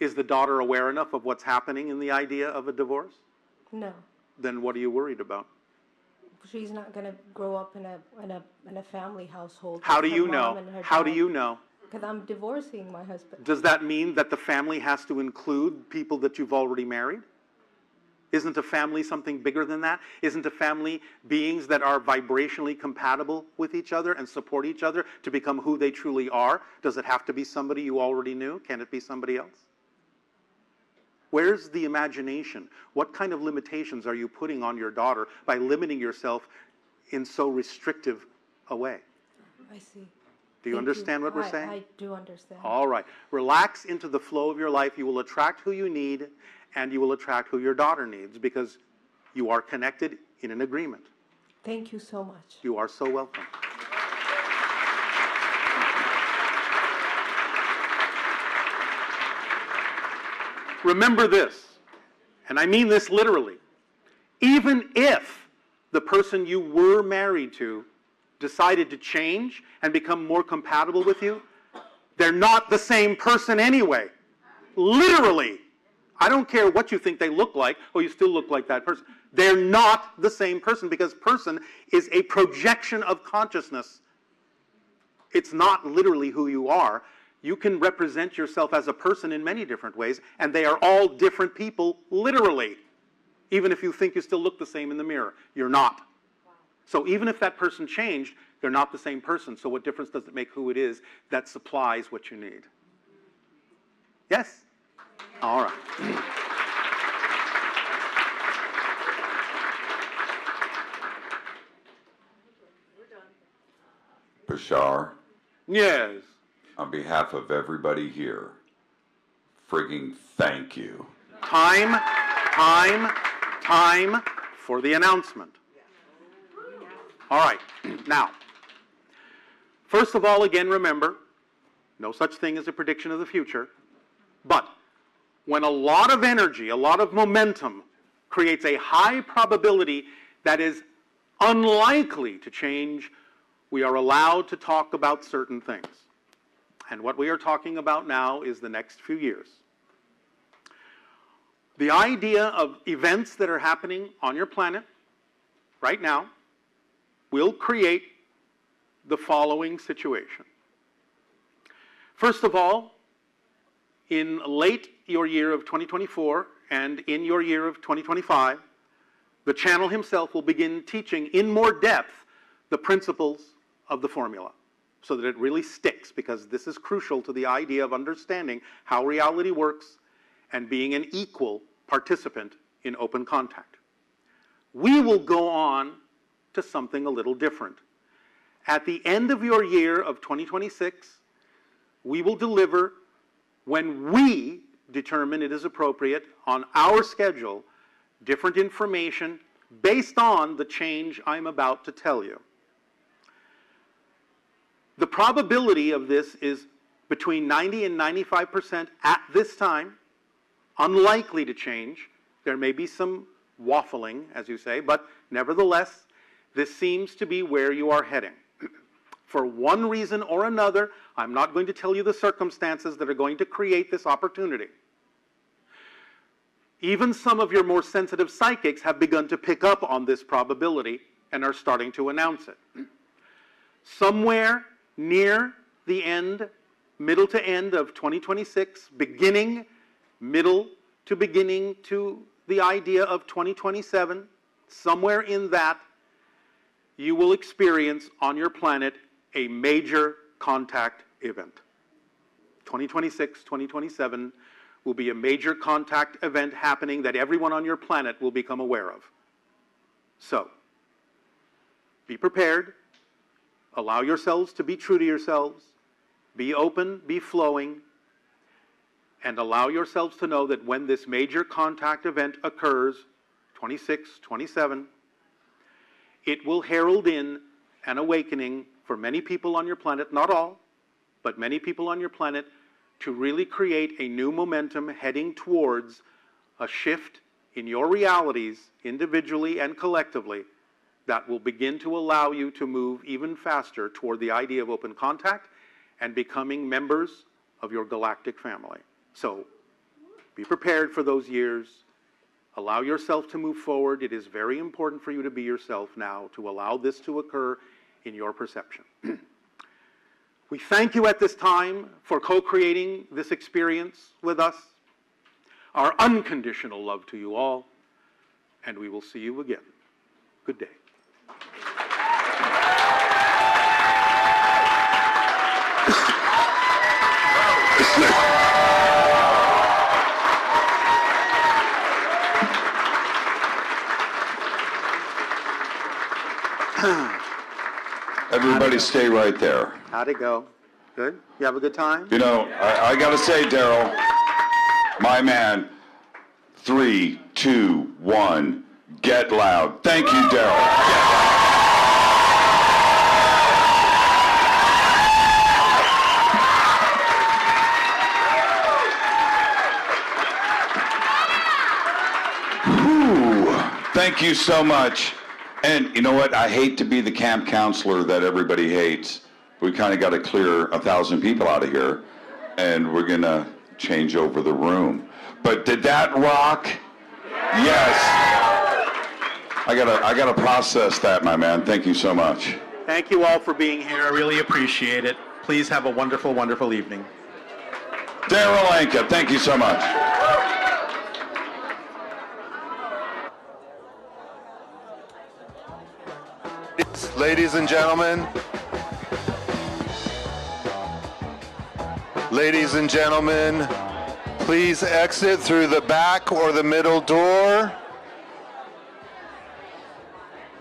Is the daughter aware enough of what's happening in the idea of a divorce? No, Then what are you worried about? she's not going to grow up in a family household. How with do her you mom know? and her How do dad. you know? Because I'm divorcing my husband. Does that mean that the family has to include people that you've already married? Isn't a family something bigger than that? Isn't a family beings that are vibrationally compatible with each other and support each other to become who they truly are? Does it have to be somebody you already knew? Can it be somebody else? Where's the imagination? What kind of limitations are you putting on your daughter by limiting yourself in so restrictive a way? I see. Do you Thank understand what we're saying? I do understand. All right. Relax into the flow of your life. You will attract who you need, and you will attract who your daughter needs, because you are connected in an agreement. Thank you so much. You are so welcome. Remember this, and I mean this literally. Even if the person you were married to decided to change and become more compatible with you, they're not the same person anyway. Literally. I don't care what you think they look like, or you still look like that person. They're not the same person, because person is a projection of consciousness. It's not literally who you are. You can represent yourself as a person in many different ways, and they are all different people, literally. Even if you think you still look the same in the mirror, you're not. So even if that person changed, they're not the same person. So what difference does it make who it is that supplies what you need? Yes? All right. Bashar, Yes. on behalf of everybody here, frigging thank you. Time for the announcement. All right. Now, first of all, again, remember, no such thing as a prediction of the future. But when a lot of energy, a lot of momentum creates a high probability that is unlikely to change, we are allowed to talk about certain things. And what we are talking about now is the next few years. The idea of events that are happening on your planet right now will create the following situation. First of all, in late your year of 2024 and in your year of 2025, the channel himself will begin teaching in more depth the principles of the formula so that it really sticks, because this is crucial to the idea of understanding how reality works and being an equal participant in open contact. We will go on to something a little different. At the end of your year of 2026, we will deliver, when we determine it is appropriate on our schedule, different information based on the change I'm about to tell you. The probability of this is between 90 and 95% at this time, unlikely to change. There may be some waffling, as you say, but nevertheless, this seems to be where you are heading. For one reason or another, I'm not going to tell you the circumstances that are going to create this opportunity. Even some of your more sensitive psychics have begun to pick up on this probability and are starting to announce it. Somewhere near the end, middle to end of 2026, middle to beginning to the idea of 2027, somewhere in that, you will experience on your planet a major contact event. 2026, 2027 will be a major contact event happening that everyone on your planet will become aware of. So, be prepared. Allow yourselves to be true to yourselves. Be open, be flowing, and allow yourselves to know that when this major contact event occurs, 26, 27, it will herald in an awakening for many people on your planet, not all, but many people on your planet, to really create a new momentum heading towards a shift in your realities, individually and collectively, that will begin to allow you to move even faster toward the idea of open contact and becoming members of your galactic family. So, be prepared for those years. Allow yourself to move forward. It is very important for you to be yourself now, to allow this to occur in your perception. We thank you at this time for co-creating this experience with us. Our unconditional love to you all, and we will see you again. Good day. Everybody stay right there. How'd it go? Good? You have a good time? You know, I got to say, Darryl, my man, 3, 2, 1, get loud. Thank you, Darryl. Thank you so much. And you know what? I hate to be the camp counselor that everybody hates. We kind of got to clear 1,000 people out of here, and we're going to change over the room. But did that rock? Yes. I gotta process that, my man. Thank you so much. Thank you all for being here. I really appreciate it. Please have a wonderful, wonderful evening. Darryl, Anka, thank you so much. Ladies and gentlemen, please exit through the back or the middle door.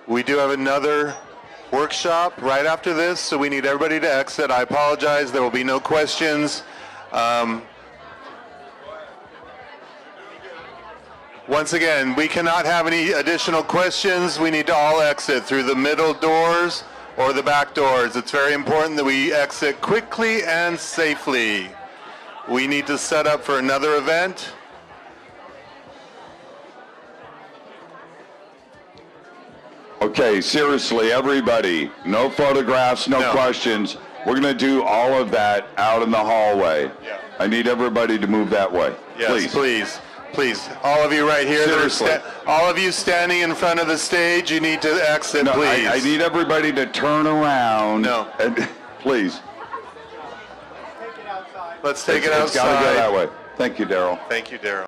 We do have another workshop right after this, so we need everybody to exit. I apologize, there will be no questions. Once again, we cannot have any additional questions. We need to all exit through the middle doors or the back doors. It's very important that we exit quickly and safely. We need to set up for another event. Okay, seriously, everybody, no photographs, no questions. We're going to do all of that out in the hallway. Yeah. I need everybody to move that way. Yes, please. All of you right here, all of you standing in front of the stage, you need to exit, please. I need everybody to turn around. No. And, please. Take it outside. Let's take it It's got to go outside. that way. Thank you, Darryl. Thank you, Darryl.